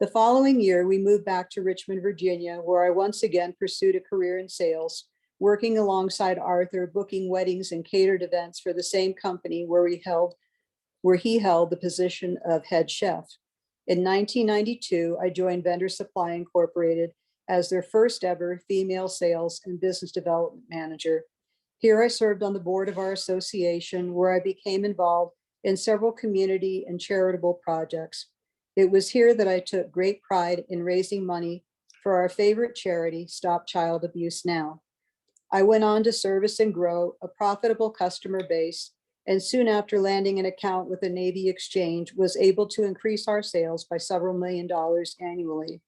The following year, we moved back to Richmond, Virginia, where I once again pursued a career in sales, working alongside Arthur, booking weddings and catered events for the same company where he held the position of head chef. In 1992, I joined Vendor Supply Incorporated as their first ever female sales and business development manager. Here I served on the board of our association, where I became involved in several community and charitable projects. It was here that I took great pride in raising money for our favorite charity, Stop Child Abuse Now. I went on to service and grow a profitable customer base, and soon after landing an account with the Navy Exchange, was able to increase our sales by several $1 million annually.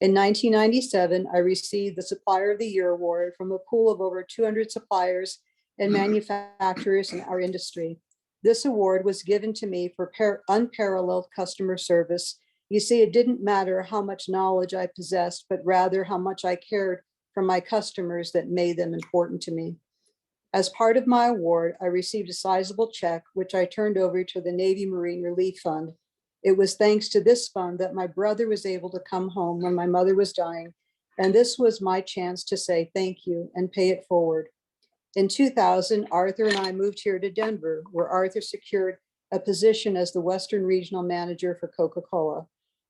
In 1997, I received the Supplier of the Year award from a pool of over 200 suppliers and manufacturers in our industry. This award was given to me for unparalleled customer service. You see, it didn't matter how much knowledge I possessed, but rather how much I cared for my customers that made them important to me. As part of my award, I received a sizable check, which I turned over to the Navy Marine Relief Fund. It was thanks to this fund that my brother was able to come home when my mother was dying, and this was my chance to say thank you and pay it forward. In 2000, Arthur and I moved here to Denver, where Arthur secured a position as the Western Regional Manager for Coca-Cola.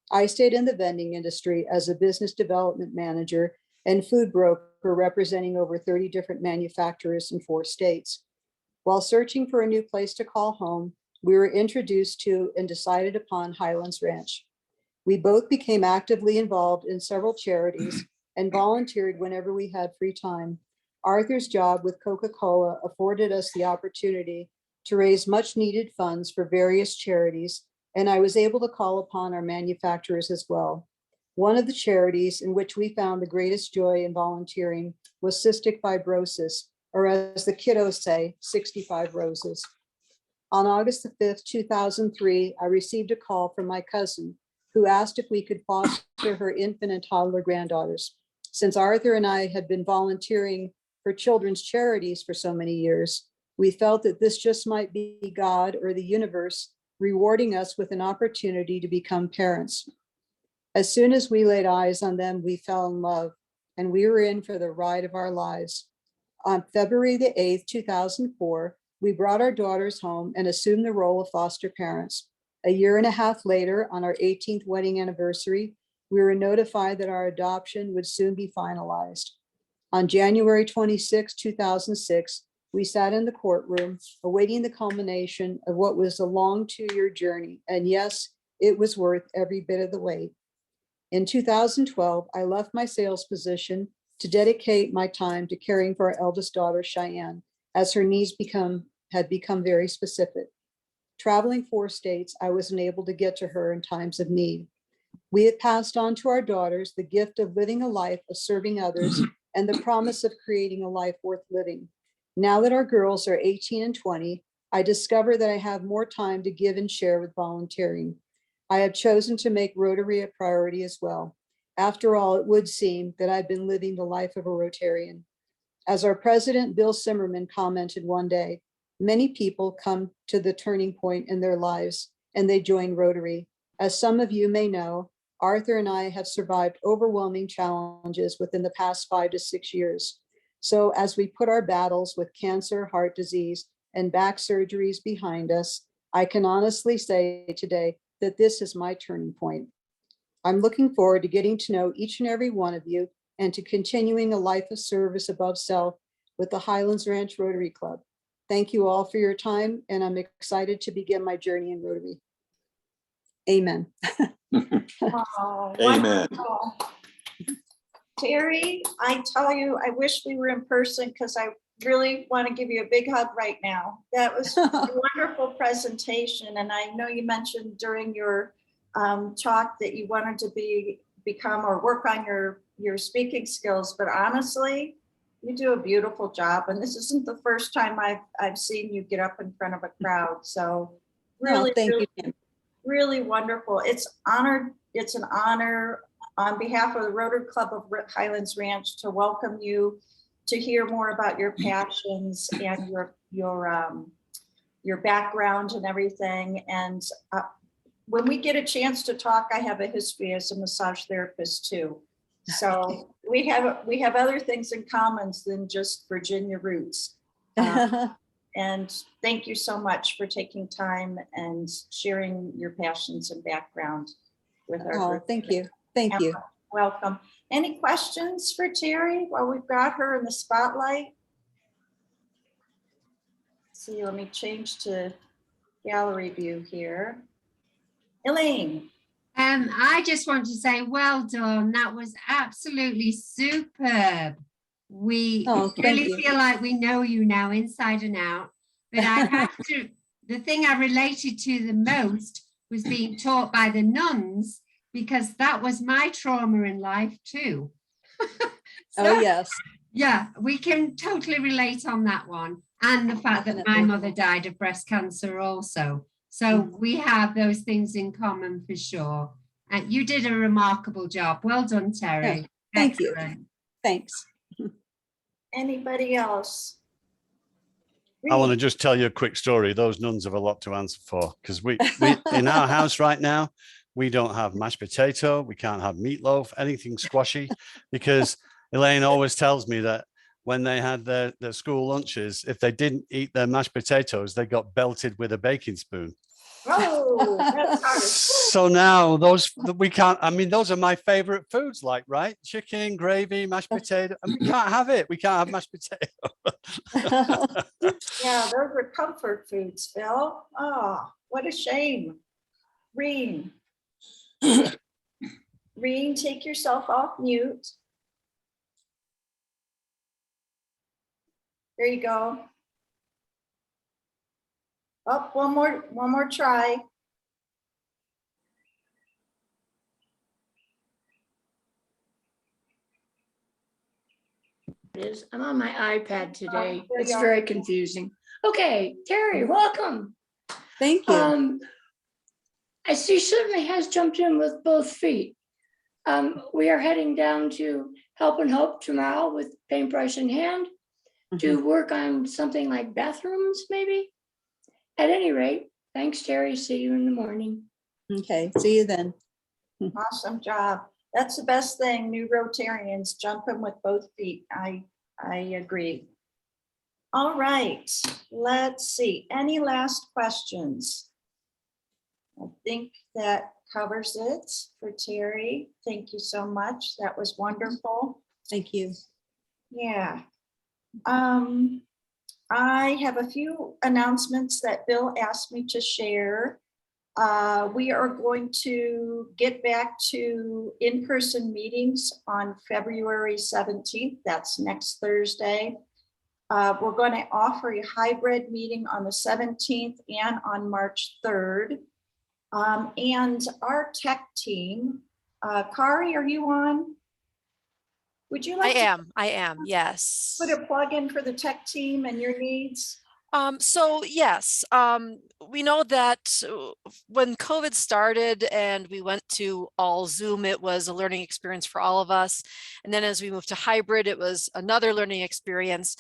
I stayed in the vending industry as a business development manager and food broker, representing over 30 different manufacturers in 4 states. While searching for a new place to call home, we were introduced to and decided upon Highlands Ranch. We both became actively involved in several charities and volunteered whenever we had free time. Arthur's job with Coca-Cola afforded us the opportunity to raise much needed funds for various charities, and I was able to call upon our manufacturers as well. One of the charities in which we found the greatest joy in volunteering was cystic fibrosis, or as the kiddos say, 65 roses. On August the 5th, 2003, I received a call from my cousin who asked if we could foster her infant and toddler granddaughters. Since Arthur and I had been volunteering for children's charities for so many years, we felt that this just might be God or the universe rewarding us with an opportunity to become parents. As soon as we laid eyes on them, we fell in love, and we were in for the ride of our lives. On February the 8th, 2004, we brought our daughters home and assumed the role of foster parents. A year and a half later, on our 18th wedding anniversary, we were notified that our adoption would soon be finalized. On January 26, 2006, we sat in the courtroom awaiting the culmination of what was a long 2-year journey. And yes, it was worth every bit of the wait. In 2012, I left my sales position to dedicate my time to caring for our eldest daughter, Cheyenne, as her needs had become very specific. Traveling 4 states, I wasn't able to get to her in times of need. We have passed on to our daughters the gift of living a life of serving others and the promise of creating a life worth living. Now that our girls are 18 and 20, I discover that I have more time to give and share with volunteering. I have chosen to make Rotary a priority as well. After all, it would seem that I've been living the life of a Rotarian. As our president, Bill Zimmerman, commented one day, many people come to the turning point in their lives and they join Rotary. As some of you may know, Arthur and I have survived overwhelming challenges within the past 5 to 6 years. So as we put our battles with cancer, heart disease, and back surgeries behind us, I can honestly say today that this is my turning point. I'm looking forward to getting to know each and every one of you and to continuing a life of service above self with the Highlands Ranch Rotary Club. Thank you all for your time, and I'm excited to begin my journey in Rotary. Amen. Oh, Amen. wonderful. Terry, I tell you, I wish we were in person because I really want to give you a big hug right now. That was a wonderful presentation. And I know you mentioned during your talk that you wanted to become or work on your speaking skills, but honestly, you do a beautiful job. And this isn't the first time I've seen you get up in front of a crowd. So really, Thank really, you, Kim. really wonderful. It's an honor on behalf of the Rotary Club of Highlands Ranch to welcome you, to hear more about your passions and your background and everything. And when we get a chance to talk, I have a history as a massage therapist too. So we have other things in common than just Virginia roots. And thank you so much for taking time and sharing your passions and background with our group. Thank you. Thank you. Welcome. Any questions for Terry while we've got her in the spotlight? Let's see, let me change to gallery view here. Elaine. I just want to say, well done. That was absolutely superb. We really feel like we know you now inside and out. But I have to, the thing I related to the most was being taught by the nuns, because that was my trauma in life too. Oh, yes. Yeah, we can totally relate on that one. And the fact that my mother died of breast cancer also. So we have those things in common for sure. And you did a remarkable job. Well done, Terry. Yeah, thank Excellent. you. Thanks. Anybody else? I want to just tell you a quick story. Those nuns have a lot to answer for, because we in our house right now, we don't have mashed potato. We can't have meatloaf, anything squashy, because Elaine always tells me that when they had their school lunches, if they didn't eat their mashed potatoes, they got belted with a baking spoon. Oh, that's hard. So now we can't, I mean, those are my favorite foods, like, right? Chicken, gravy, mashed potato, and we can't have it. We can't have mashed potato. Yeah, those are comfort foods, Phil. Oh, what a shame. Reen, take yourself off mute. There you go. Oh, one more try. I'm on my iPad today. there It's you are. very confusing. Okay, Terry, welcome. Thank you. I see Sydney has jumped in with both feet. We are heading down to Help and Hope tomorrow with paintbrush in hand to work on something like bathrooms, maybe. At any rate, thanks, Terry. See you in the morning. Okay, see you then. Awesome job. That's the best thing, new Rotarians, jumping with both feet. I agree. All right, let's see. Any last questions? I think that covers it for Terry. Thank you so much. That was wonderful. Thank you. Yeah. I have a few announcements that Bill asked me to share. We are going to get back to in-person meetings on February 17th. That's next Thursday. We're going to offer a hybrid meeting on the 17th and on March 3rd. And our tech team, Kari, are you on? Would you like I am, yes. put a plug in for the tech team and your needs? So yes, we know that when COVID started and we went to all Zoom, it was a learning experience for all of us. And then as we moved to hybrid, it was another learning experience.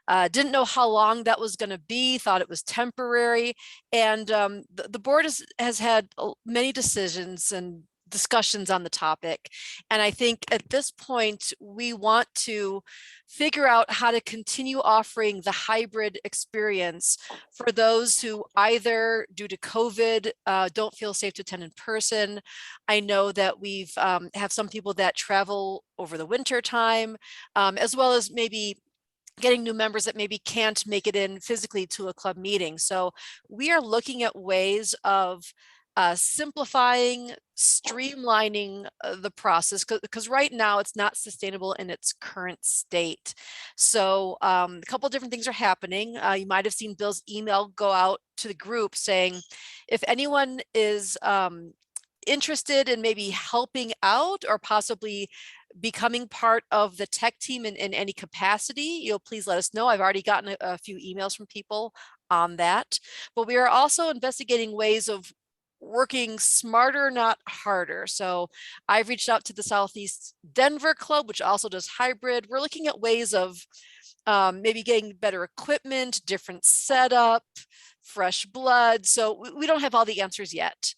Didn't know how long that was going to be, thought it was temporary. And the board has had many decisions and discussions on the topic. And I think at this point, we want to figure out how to continue offering the hybrid experience for those who either due to COVID don't feel safe to attend in person. I know that we've have some people that travel over the winter time, as well as maybe getting new members that maybe can't make it in physically to a club meeting. So we are looking at ways of simplifying, streamlining the process, because right now it's not sustainable in its current state. So a couple of different things are happening. You might have seen Bill's email go out to the group saying, if anyone is interested in maybe helping out or possibly becoming part of the tech team in any capacity, please let us know. I've already gotten a few emails from people on that, but we are also investigating ways of working smarter, not harder. So I've reached out to the Southeast Denver Club, which also does hybrid. We're looking at ways of maybe getting better equipment, different setup, fresh blood. So we don't have all the answers yet.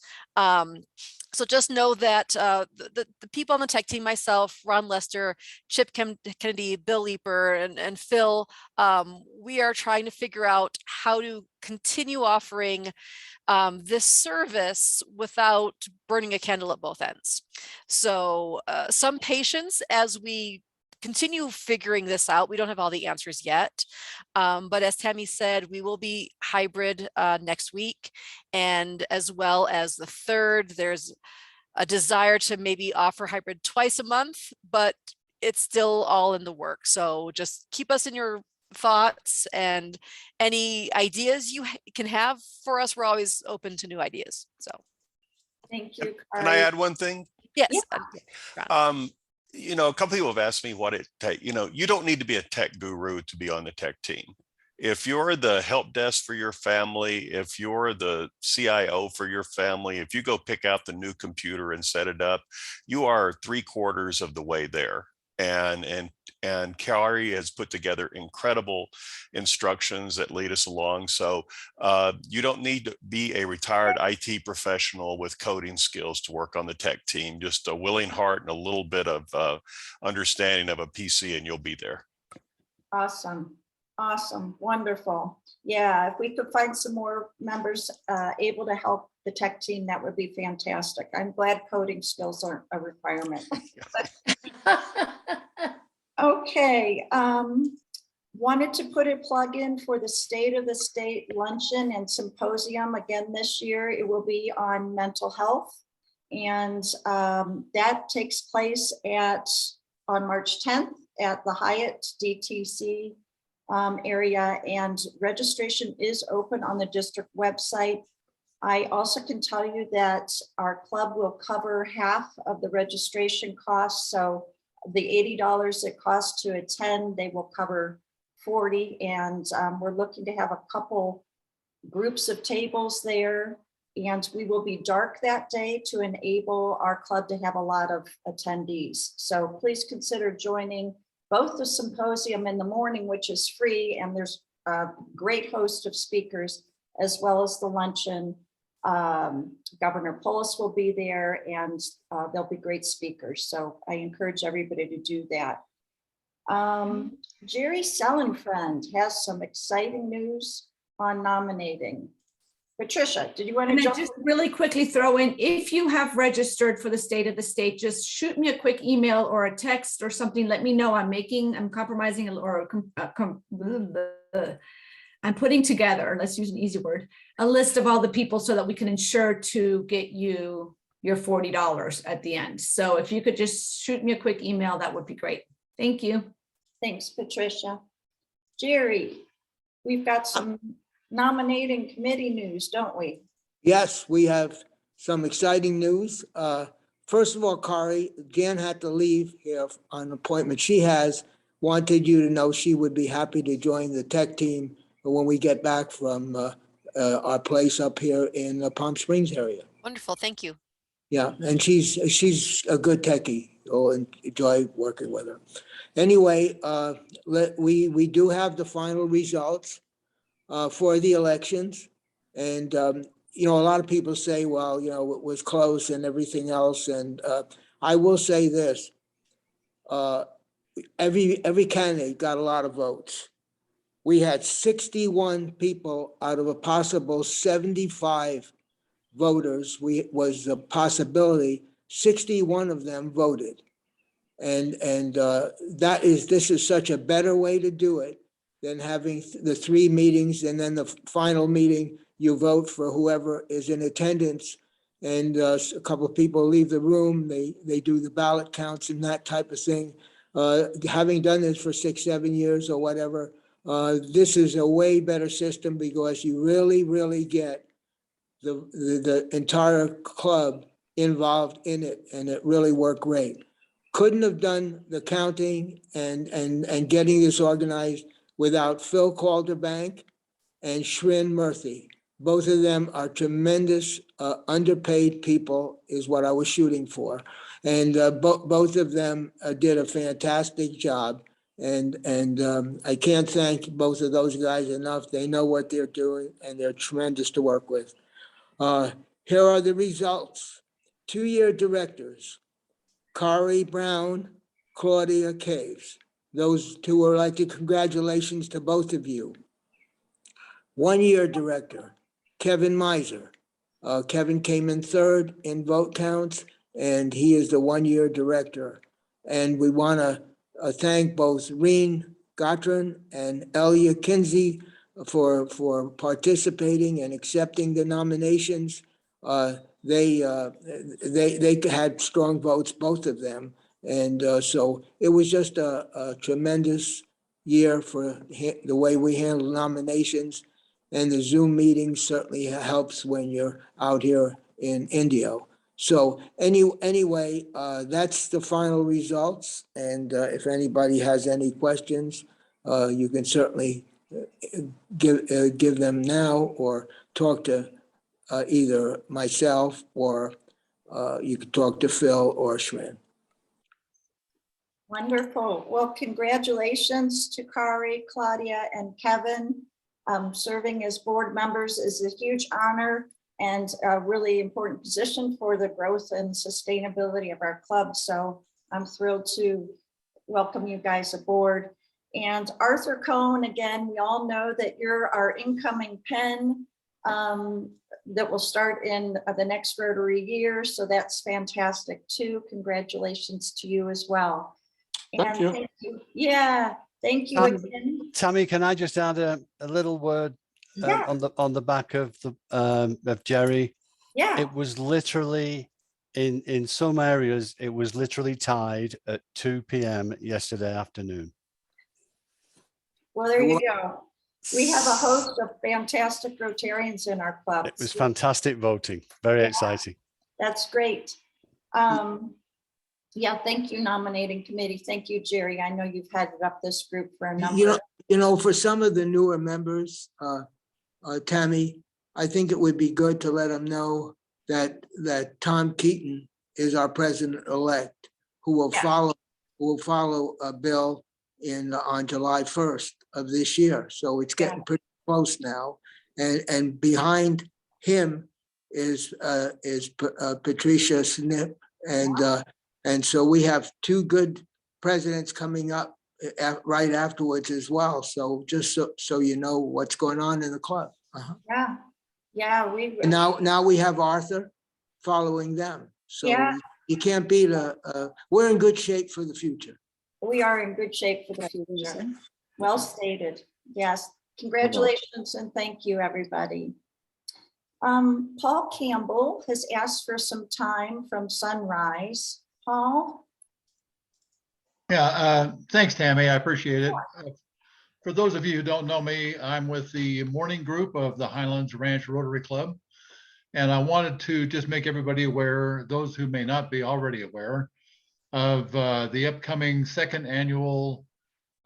So just know that the people on the tech team, myself, Ron Lester, Chip Kennedy, Bill Leeper, and Phil, we are trying to figure out how to continue offering this service without burning a candle at both ends. So some patience as we continue figuring this out. We don't have all the answers yet. But as Tammy said, we will be hybrid next week. And as well as the 3rd, there's a desire to maybe offer hybrid twice a month, but it's still all in the work. So just keep us in your thoughts, and any ideas you can have for us. We're always open to new ideas. So thank you. Can I add one thing? Yes. Yeah. A couple people have asked me what it takes. You don't need to be a tech guru to be on the tech team. If you're the help desk for your family, if you're the CIO for your family, if you go pick out the new computer and set it up, you are 3/4 of the way there. And Kari has put together incredible instructions that lead us along. So you don't need to be a retired IT professional with coding skills to work on the tech team. Just a willing heart and a little bit of understanding of a PC, and you'll be there. Awesome. Awesome. Wonderful. Yeah, if we could find some more members able to help the tech team, that would be fantastic. I'm glad coding skills aren't a requirement. Okay. Wanted to put a plug in for the State of the State luncheon and symposium again this year. It will be on mental health, and that takes place on March 10th at the Hyatt DTC area, and registration is open on the district website. I also can tell you that our club will cover half of the registration costs. So the $80 it costs to attend, they will cover 40. And we're looking to have a couple groups of tables there. And we will be dark that day to enable our club to have a lot of attendees. So please consider joining both the symposium in the morning, which is free, and there's a great host of speakers, as well as the luncheon. Governor Polis will be there, and there'll be great speakers. So I encourage everybody to do that. Jerry Sellenfriend has some exciting news on nominating. Patricia, did you want to just really quickly throw in, if you have registered for the State of the State, just shoot me a quick email or a text or something. Let me know. I'm compromising or I'm putting together, let's use an easy word, a list of all the people so that we can ensure to get you your $40 at the end. So if you could just shoot me a quick email, that would be great. Thank you. Thanks, Patricia. Jerry, we've got some nominating committee news, don't we? Yes, we have some exciting news. First of all, Kari, Jan had to leave here on an appointment she has. Wanted you to know she would be happy to join the tech team when we get back from our place up here in the Palm Springs area. Wonderful, thank you. Yeah, and she's a good techie. You'll enjoy working with her. Anyway, we do have the final results for the elections. And, a lot of people say, well, it was close and everything else. And I will say this, every candidate got a lot of votes. We had 61 people out of a possible 75 voters. Was a possibility, 61 of them voted. And this is such a better way to do it than having the 3 meetings and then the final meeting, you vote for whoever is in attendance. And a couple of people leave the room, they do the ballot counts and that type of thing. Having done this for 6-7 years or whatever, this is a way better system because you really get the entire club involved in it, and it really worked great. Couldn't have done the counting and getting this organized without Phil Calderbank and Shrin Murthy. Both of them are tremendous underpaid people is what I was shooting for. And both of them did a fantastic job. And I can't thank both of those guys enough. They know what they're doing and they're tremendous to work with. Here are the results. 2-year directors, Kari Brown, Claudia Caves. Those 2 are elected. Congratulations to both of you. 1-year director, Kevin Miser. Kevin came in 3rd in vote counts, and he is the 1-year director. And we want to thank both Reen Gottran and Elia Kinsey for participating and accepting the nominations. They had strong votes, both of them. And so it was just a tremendous year for the way we handle nominations. And the Zoom meeting certainly helps when you're out here in Indio. So anyway, that's the final results. And if anybody has any questions, you can certainly give them now or talk to either myself or you can talk to Phil or Shrin. Wonderful. Well, congratulations to Kari, Claudia, and Kevin. Serving as board members is a huge honor and a really important position for the growth and sustainability of our club. So I'm thrilled to welcome you guys aboard. And Arthur Cohn, again, we all know that you're our incoming pen that will start in the next Rotary year. So that's fantastic too. Congratulations to you as well. Thank you. Yeah, thank you again. Tammy, can I just add a little word on the back of Jerry? Yeah. It was literally in some areas, it was literally tied at 2 p.m. yesterday afternoon. Well, there you go. We have a host of fantastic Rotarians in our club. It was fantastic voting. Very exciting. That's great. Yeah, thank you, nominating committee. Thank you, Jerry. I know you've headed up this group for a number. For some of the newer members, Tammy, I think it would be good to let them know that Tom Keaton is our president-elect, who will follow a bill on July 1st of this year. So it's getting pretty close now, and behind him is Patricia Sznip, and so we have 2 good presidents coming up right afterwards as well. So just so you know what's going on in the club. Yeah. And now we have Arthur following them. So you can't beat we're in good shape for the future. We are in good shape for the future. Well stated. Yes. Congratulations and thank you, everybody. Paul Campbell has asked for some time from Sunrise. Paul? Yeah, thanks, Tammy. I appreciate it. For those of you who don't know me, I'm with the morning group of the Highlands Ranch Rotary Club. And I wanted to just make everybody aware, those who may not be already aware, of the upcoming second annual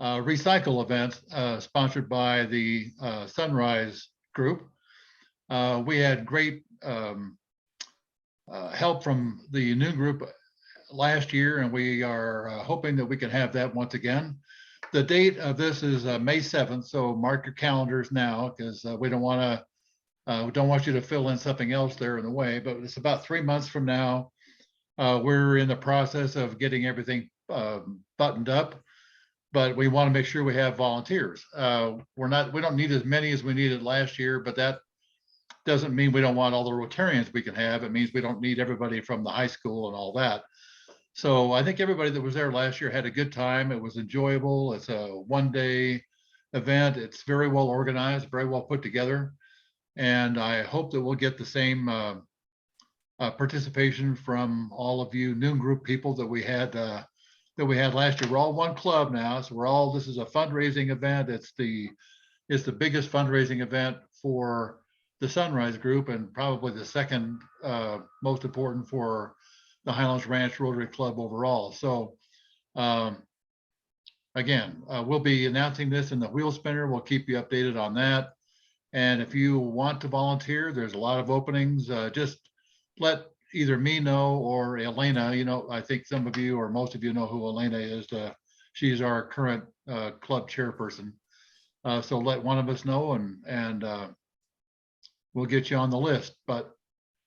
recycle event sponsored by the Sunrise Group. We had great help from the new group last year, and we are hoping that we can have that once again. The date of this is May 7th, so mark your calendars now, because we don't want you to fill in something else there in the way, but it's about 3 months from now. We're in the process of getting everything buttoned up, but we want to make sure we have volunteers. We don't need as many as we needed last year, but that doesn't mean we don't want all the Rotarians we can have. It means we don't need everybody from the high school and all that. So I think everybody that was there last year had a good time. It was enjoyable. It's a one-day event. It's very well organized, very well put together. And I hope that we'll get the same participation from all of you noon group people that we had last year. We're all one club now, so this is a fundraising event. It's the biggest fundraising event for the Sunrise Group, and probably the second most important for the Highlands Ranch Rotary Club overall. So again, we'll be announcing this in the wheel spinner. We'll keep you updated on that. And if you want to volunteer, there's a lot of openings. Just let either me know or Elena. I think some of you or most of you know who Elena is. She's our current club chairperson. So let one of us know, and we'll get you on the list. But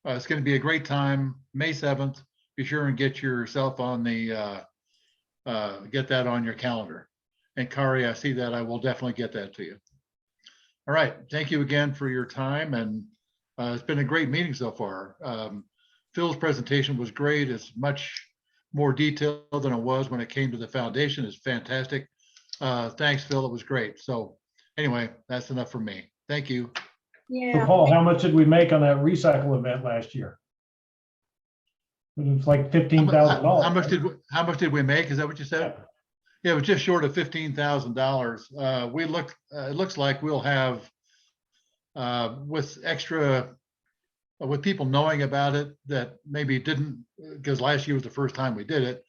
it's going to be a great time, May 7th. Be sure and get yourself on get that on your calendar. And Kari, I see that. I will definitely get that to you. All right. Thank you again for your time. And it's been a great meeting so far. Phil's presentation was great. It's much more detailed than it was when it came to the foundation. It's fantastic. Thanks, Phil. It was great. So anyway, that's enough for me. Thank you. Yeah. So Paul, how much did we make on that recycle event last year? It was like $15,000. How much did we make? Is that what you said? Yeah, it was just short of $15,000. It looks like we'll have with people knowing about it that maybe didn't, because last year was the first time we did it,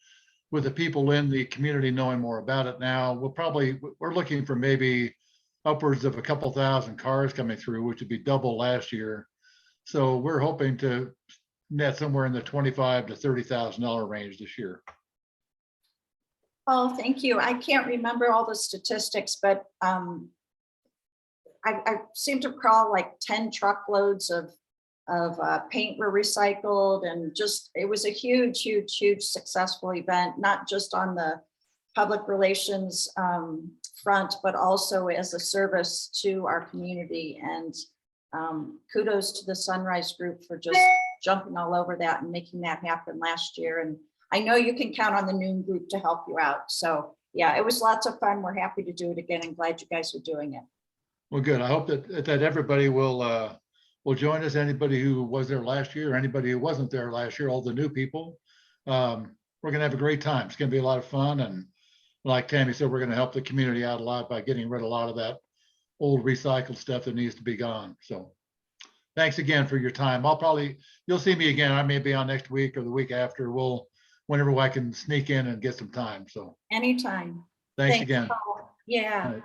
with the people in the community knowing more about it now, we're looking for maybe upwards of a couple thousand cars coming through, which would be double last year. So we're hoping to net somewhere in the $25,000 to $30,000 range this year. Oh, thank you. I can't remember all the statistics, but I seem to recall like 10 truckloads of paint were recycled, and just, it was a huge successful event, not just on the public relations front, but also as a service to our community. And kudos to the Sunrise Group for just jumping all over that and making that happen last year. And I know you can count on the noon group to help you out. So yeah, it was lots of fun. We're happy to do it again and glad you guys are doing it. Well, good. I hope that everybody will join us. Anybody who was there last year, or anybody who wasn't there last year, all the new people. We're gonna have a great time. It's gonna be a lot of fun. And like Tammy said, we're gonna help the community out a lot by getting rid of a lot of that old recycled stuff that needs to be gone. So thanks again for your time. You'll see me again. I may be on next week or the week after. Whenever I can sneak in and get some time. So anytime. Thanks again. Paul. Yeah.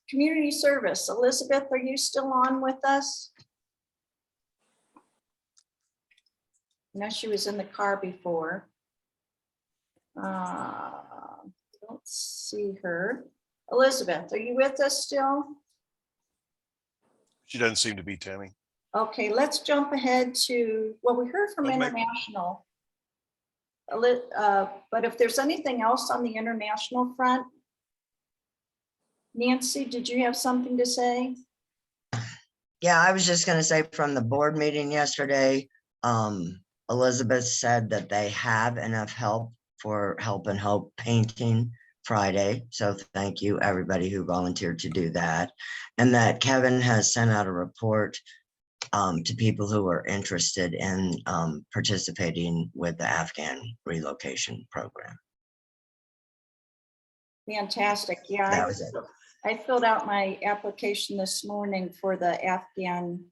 Community service. Elizabeth, are you still on with us? No, she was in the car before. Don't see her. Elizabeth, are you with us still? She doesn't seem to be, Tammy. Okay, let's jump ahead to, well, we heard from international. But if there's anything else on the international front, Nancy, did you have something to say? Yeah, I was just going to say from the board meeting yesterday, Elizabeth said that they have enough help for Help and Hope painting Friday. So thank you everybody who volunteered to do that. And that Kevin has sent out a report to people who are interested in participating with the Afghan relocation program. Fantastic. Yeah, That was it. I filled out my application this morning for the Afghan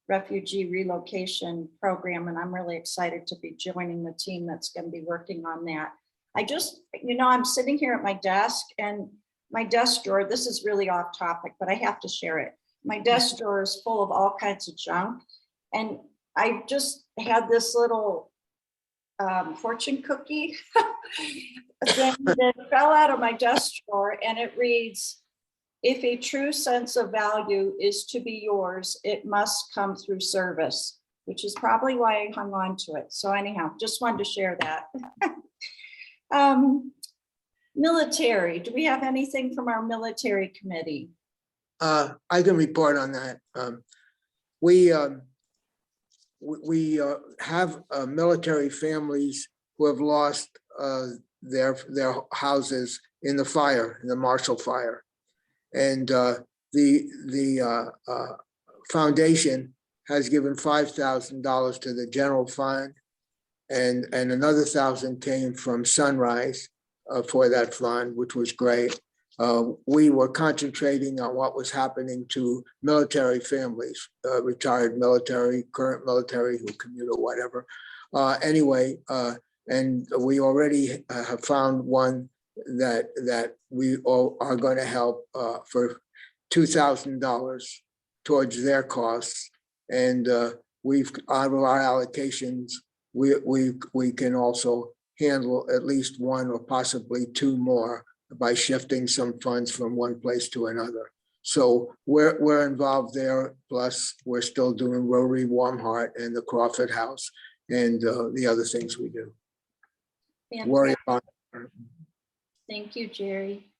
refugee relocation program, and I'm really excited to be joining the team that's going to be working on that. I just, I'm sitting here at my desk, and my desk drawer, this is really off topic, but I have to share it. My desk drawer is full of all kinds of junk, and I just had this little fortune cookie thing that fell out of my desk drawer, and it reads, "If a true sense of value is to be yours, it must come through service," which is probably why I hung on to it. So anyhow, just wanted to share that. Military, do we have anything from our military committee? I can report on that. We have military families who have lost their houses in the fire, in the Marshall Fire. And the foundation has given $5,000 to the general fund, and another 1,000 came from Sunrise for that fund, which was great. We were concentrating on what was happening to military families, retired military, current military who commute or whatever. Anyway, and we already have found one that we all are going to help for $2,000 towards their costs. And we've, out of our allocations, we can also handle at least one or possibly two more by shifting some funds from one place to another. So we're involved there. Plus, we're still doing Rotary Warm Heart and the Crawford House and the other things we do. Fantastic. Worry about it. Thank you, Jerry.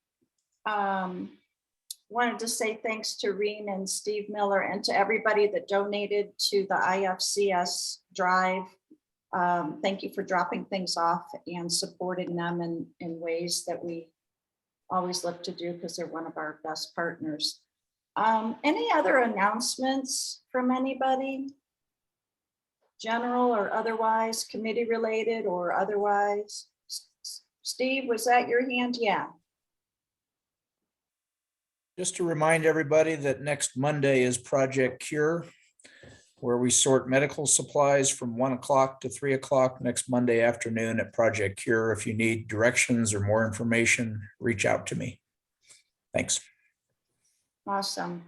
Wanted to say thanks to Reen and Steve Miller and to everybody that donated to the IFCS drive. Thank you for dropping things off and supporting them in ways that we always look to do because they're one of our best partners. Any other announcements from anybody? General or otherwise, committee related or otherwise? Steve, was that your hand? Yeah. Just to remind everybody that next Monday is Project Cure, where we sort medical supplies from 1 o'clock to 3 o'clock next Monday afternoon at Project Cure. If you need directions or more information, reach out to me. Thanks. Awesome.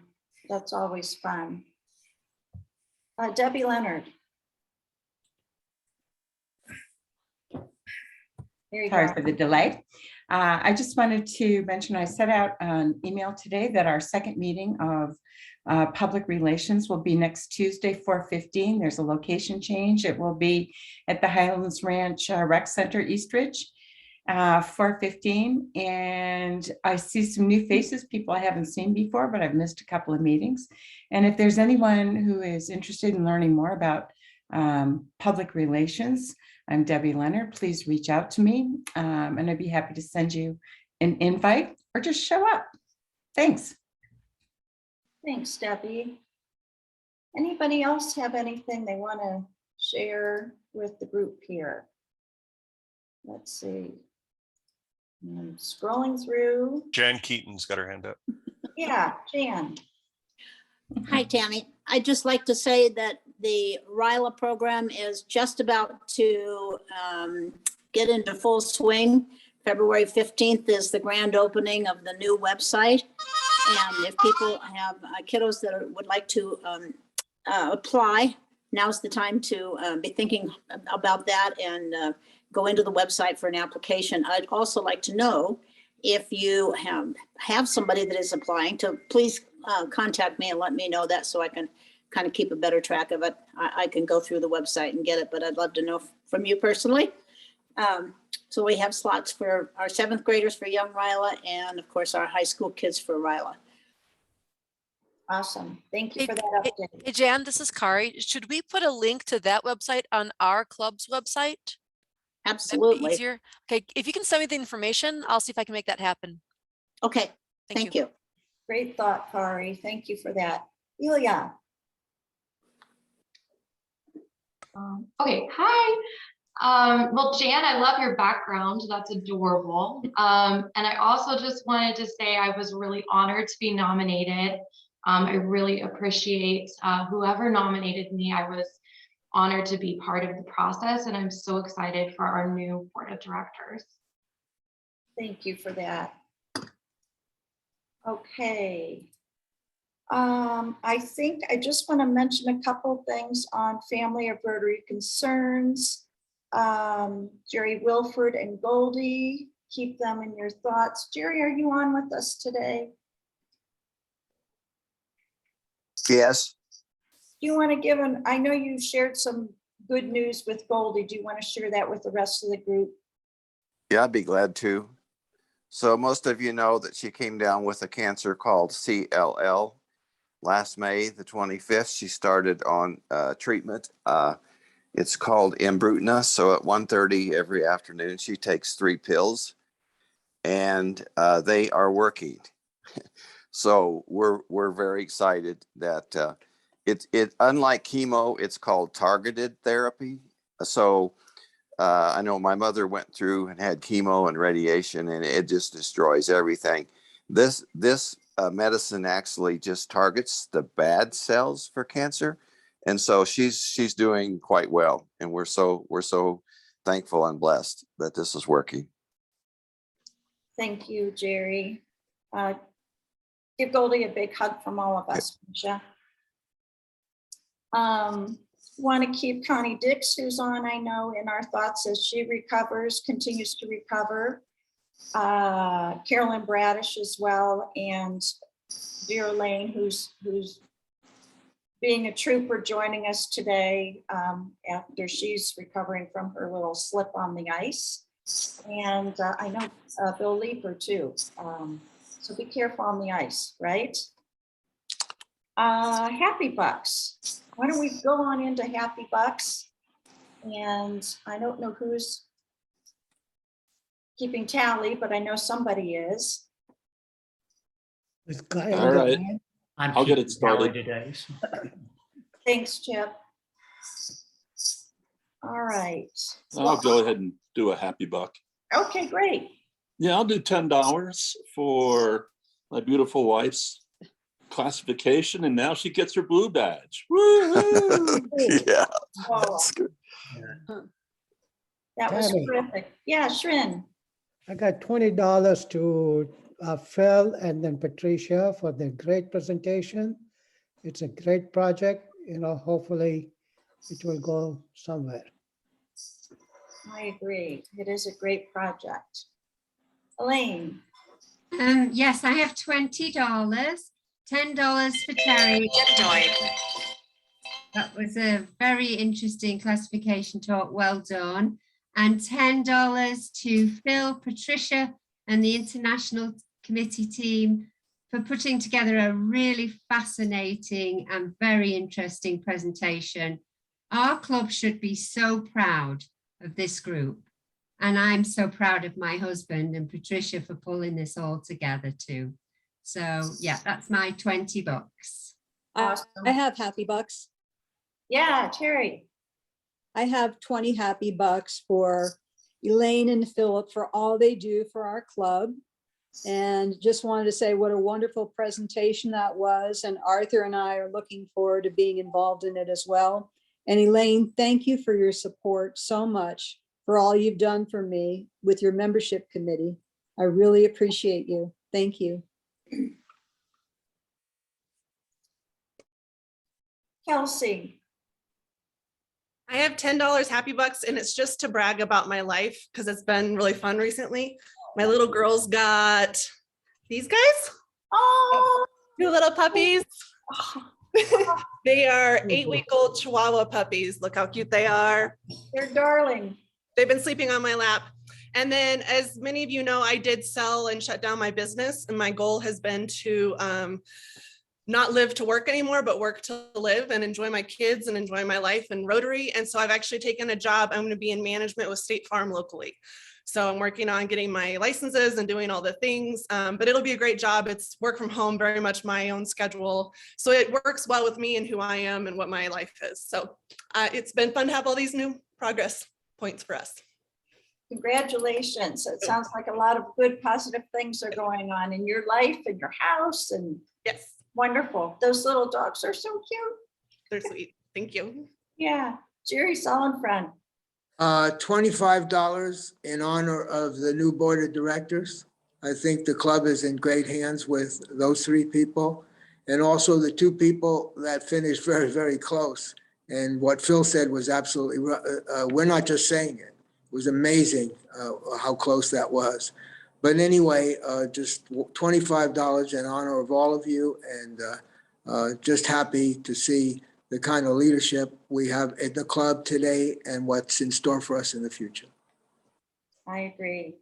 That's always fun. Debbie Leonard. There you Sorry go. for the delay. I just wanted to mention, I sent out an email today that our second meeting of public relations will be next Tuesday, 4:15. There's a location change. It will be at the Highlands Ranch Rec Center, Eastridge, 4:15. And I see some new faces, people I haven't seen before, but I've missed a couple of meetings. And if there's anyone who is interested in learning more about public relations, I'm Debbie Leonard. Please reach out to me and I'd be happy to send you an invite or just show up. Thanks. Thanks, Debbie. Anybody else have anything they want to share with the group here? Let's see. I'm scrolling through. Jan Keaton's got her hand up. Yeah, Jan. Hi, Tammy. I'd just like to say that the RILA program is just about to get into full swing. February 15th is the grand opening of the new website. And if people have kiddos that would like to apply, now's the time to be thinking about that and go into the website for an application. I'd also like to know if you have somebody that is applying to please contact me and let me know that so I can kind of keep a better track of it. I can go through the website and get it, but I'd love to know from you personally. So we have slots for our 7th graders for Young RILA and of course our high school kids for RILA. Awesome. Thank you for that update. Hey, Jan, this is Kari. Should we put a link to that website on our club's website? Absolutely. Easier. Okay, if you can send me the information, I'll see if I can make that happen. Okay, thank you. Great thought, Kari. Thank you for that. Ilya. Okay, hi. Well, Jan, I love your background. That's adorable. And I also just wanted to say I was really honored to be nominated. I really appreciate whoever nominated me. I was honored to be part of the process, and I'm so excited for our new board of directors. Thank you for that. Okay. I think I just want to mention a couple things on family of Rotary concerns. Jerry Wilford and Goldie, keep them in your thoughts. Jerry, are you on with us today? Yes. Do you want to give I know you shared some good news with Goldie. Do you want to share that with the rest of the group? Yeah, I'd be glad to. So most of you know that she came down with a cancer called CLL. Last May the 25th, she started on treatment. It's called Imbrutina. So at 1:30 every afternoon, she takes 3 pills, and they are working. So we're very excited that it unlike chemo, it's called targeted therapy. So I know my mother went through and had chemo and radiation, and it just destroys everything. This medicine actually just targets the bad cells for cancer, and so she's doing quite well, and we're so thankful and blessed that this is working. Thank you, Jerry. Give Goldie a big hug from all of us, Misha. Want to keep Connie Dix, who's on, I know, in our thoughts as she continues to recover. Carolyn Bradish as well, and Vera Lane, who's being a trooper, joining us today after she's recovering from her little slip on the ice. And I know Bill Leeper too. So be careful on the ice, right? Happy Bucks. Why don't we go on into Happy Bucks? And I don't know who's keeping tally, but I know somebody is. All right, I'll get it started today. Thanks, Chip. All right. I'll go ahead and do a happy buck. Okay, great. Yeah, I'll do $10 for my beautiful wife's classification, and now she gets her blue badge. Woo-hoo! Yeah, that's good. That was Tammy. terrific. Yeah, Shrin. I got $20 to Phil and then Patricia for the great presentation. It's a great project, hopefully it will go somewhere. I agree. It is a great project. Elaine. Yes, I have $20, $10 for Terry. That was a very interesting classification talk. Well done. And $10 to Phil, Patricia, and the International Committee team for putting together a really fascinating and very interesting presentation. Our club should be so proud of this group. And I'm so proud of my husband and Patricia for pulling this all together too. So yeah, that's my $20. Awesome. I have Happy Bucks. Yeah, Terry. I have 20 Happy Bucks for Elaine and Philip for all they do for our club. And just wanted to say what a wonderful presentation that was. And Arthur and I are looking forward to being involved in it as well. And Elaine, thank you for your support so much for all you've done for me with your membership committee. I really appreciate you. Thank you. Kelsey. I have $10 Happy Bucks, and it's just to brag about my life because it's been really fun recently. My little girls got these guys. Oh, 2 little puppies. They are 8-week-old Chihuahua puppies. Look how cute they are. They're darling. They've been sleeping on my lap. And then, as many of you know, I did sell and shut down my business. And my goal has been to not live to work anymore, but work to live and enjoy my kids and enjoy my life in Rotary. And so I've actually taken a job. I'm going to be in management with State Farm locally. So I'm working on getting my licenses and doing all the things, but it'll be a great job. It's work from home, very much my own schedule. So it works well with me and who I am and what my life is. So it's been fun to have all these new progress. points for us. Congratulations. It sounds like a lot of good, positive things are going on in your life and your house, and yes, wonderful. Those little dogs are so cute. They're sweet. Thank you. Yeah. Jerry Sollenfriend. $25 in honor of the new board of directors. I think the club is in great hands with those three people. And also the two people that finished very, very close. And what Phil said was absolutely, we're not just saying it. It was amazing how close that was. But anyway, just $25 in honor of all of you, and just happy to see the kind of leadership we have at the club today and what's in store for us in the future. I agree.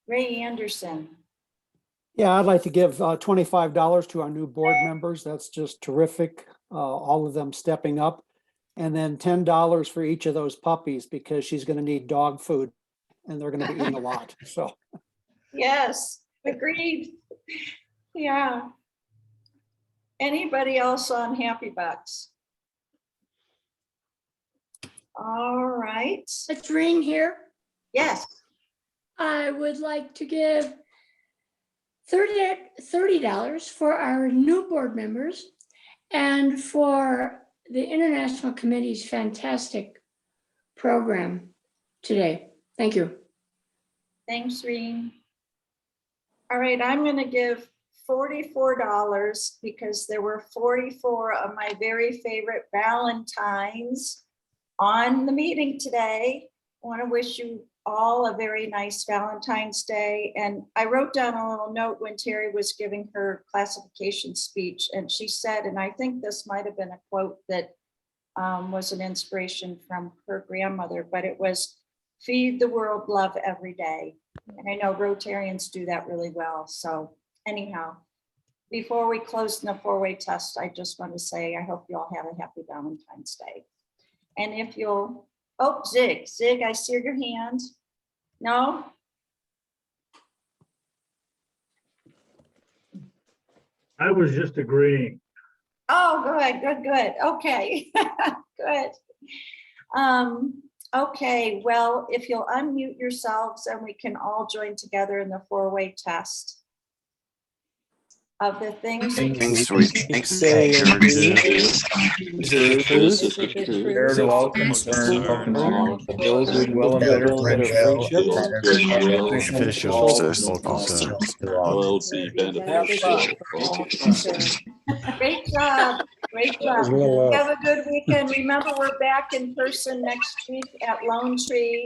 Ray Anderson. Yeah, I'd like to give $25 to our new board members. That's just terrific. All of them stepping up. And then $10 for each of those puppies, because she's going to need dog food and they're going to be eating a lot. So Yes, agreed. Yeah. Anybody else on Happy Bucks? All right. It's Reen here. Yes. I would like to give $30 for our new board members and for the International Committee's fantastic program today. Thank you. Thanks, Reen. All right, I'm going to give $44 because there were 44 of my very favorite Valentines on the meeting today. I want to wish you all a very nice Valentine's Day. And I wrote down a little note when Terry was giving her classification speech, and she said, and I think this might have been a quote that was an inspiration from her grandmother, but it was, feed the world love every day. And I know Rotarians do that really well. So anyhow, before we close in the four-way test, I just want to say, I hope you all have a happy Valentine's Day. And if you'll, oh, Zig, I see your hand. No? I was just agreeing. Oh, good. Okay, good. Okay, well, if you'll unmute yourselves and we can all join together in the four-way test of the things. Say Fair to all concerned, the ill, good, well, and better friendship. Officials, all concerns. LLC beneficial. Great job. Have a good weekend. Remember, we're back in person next week at Lone Tree.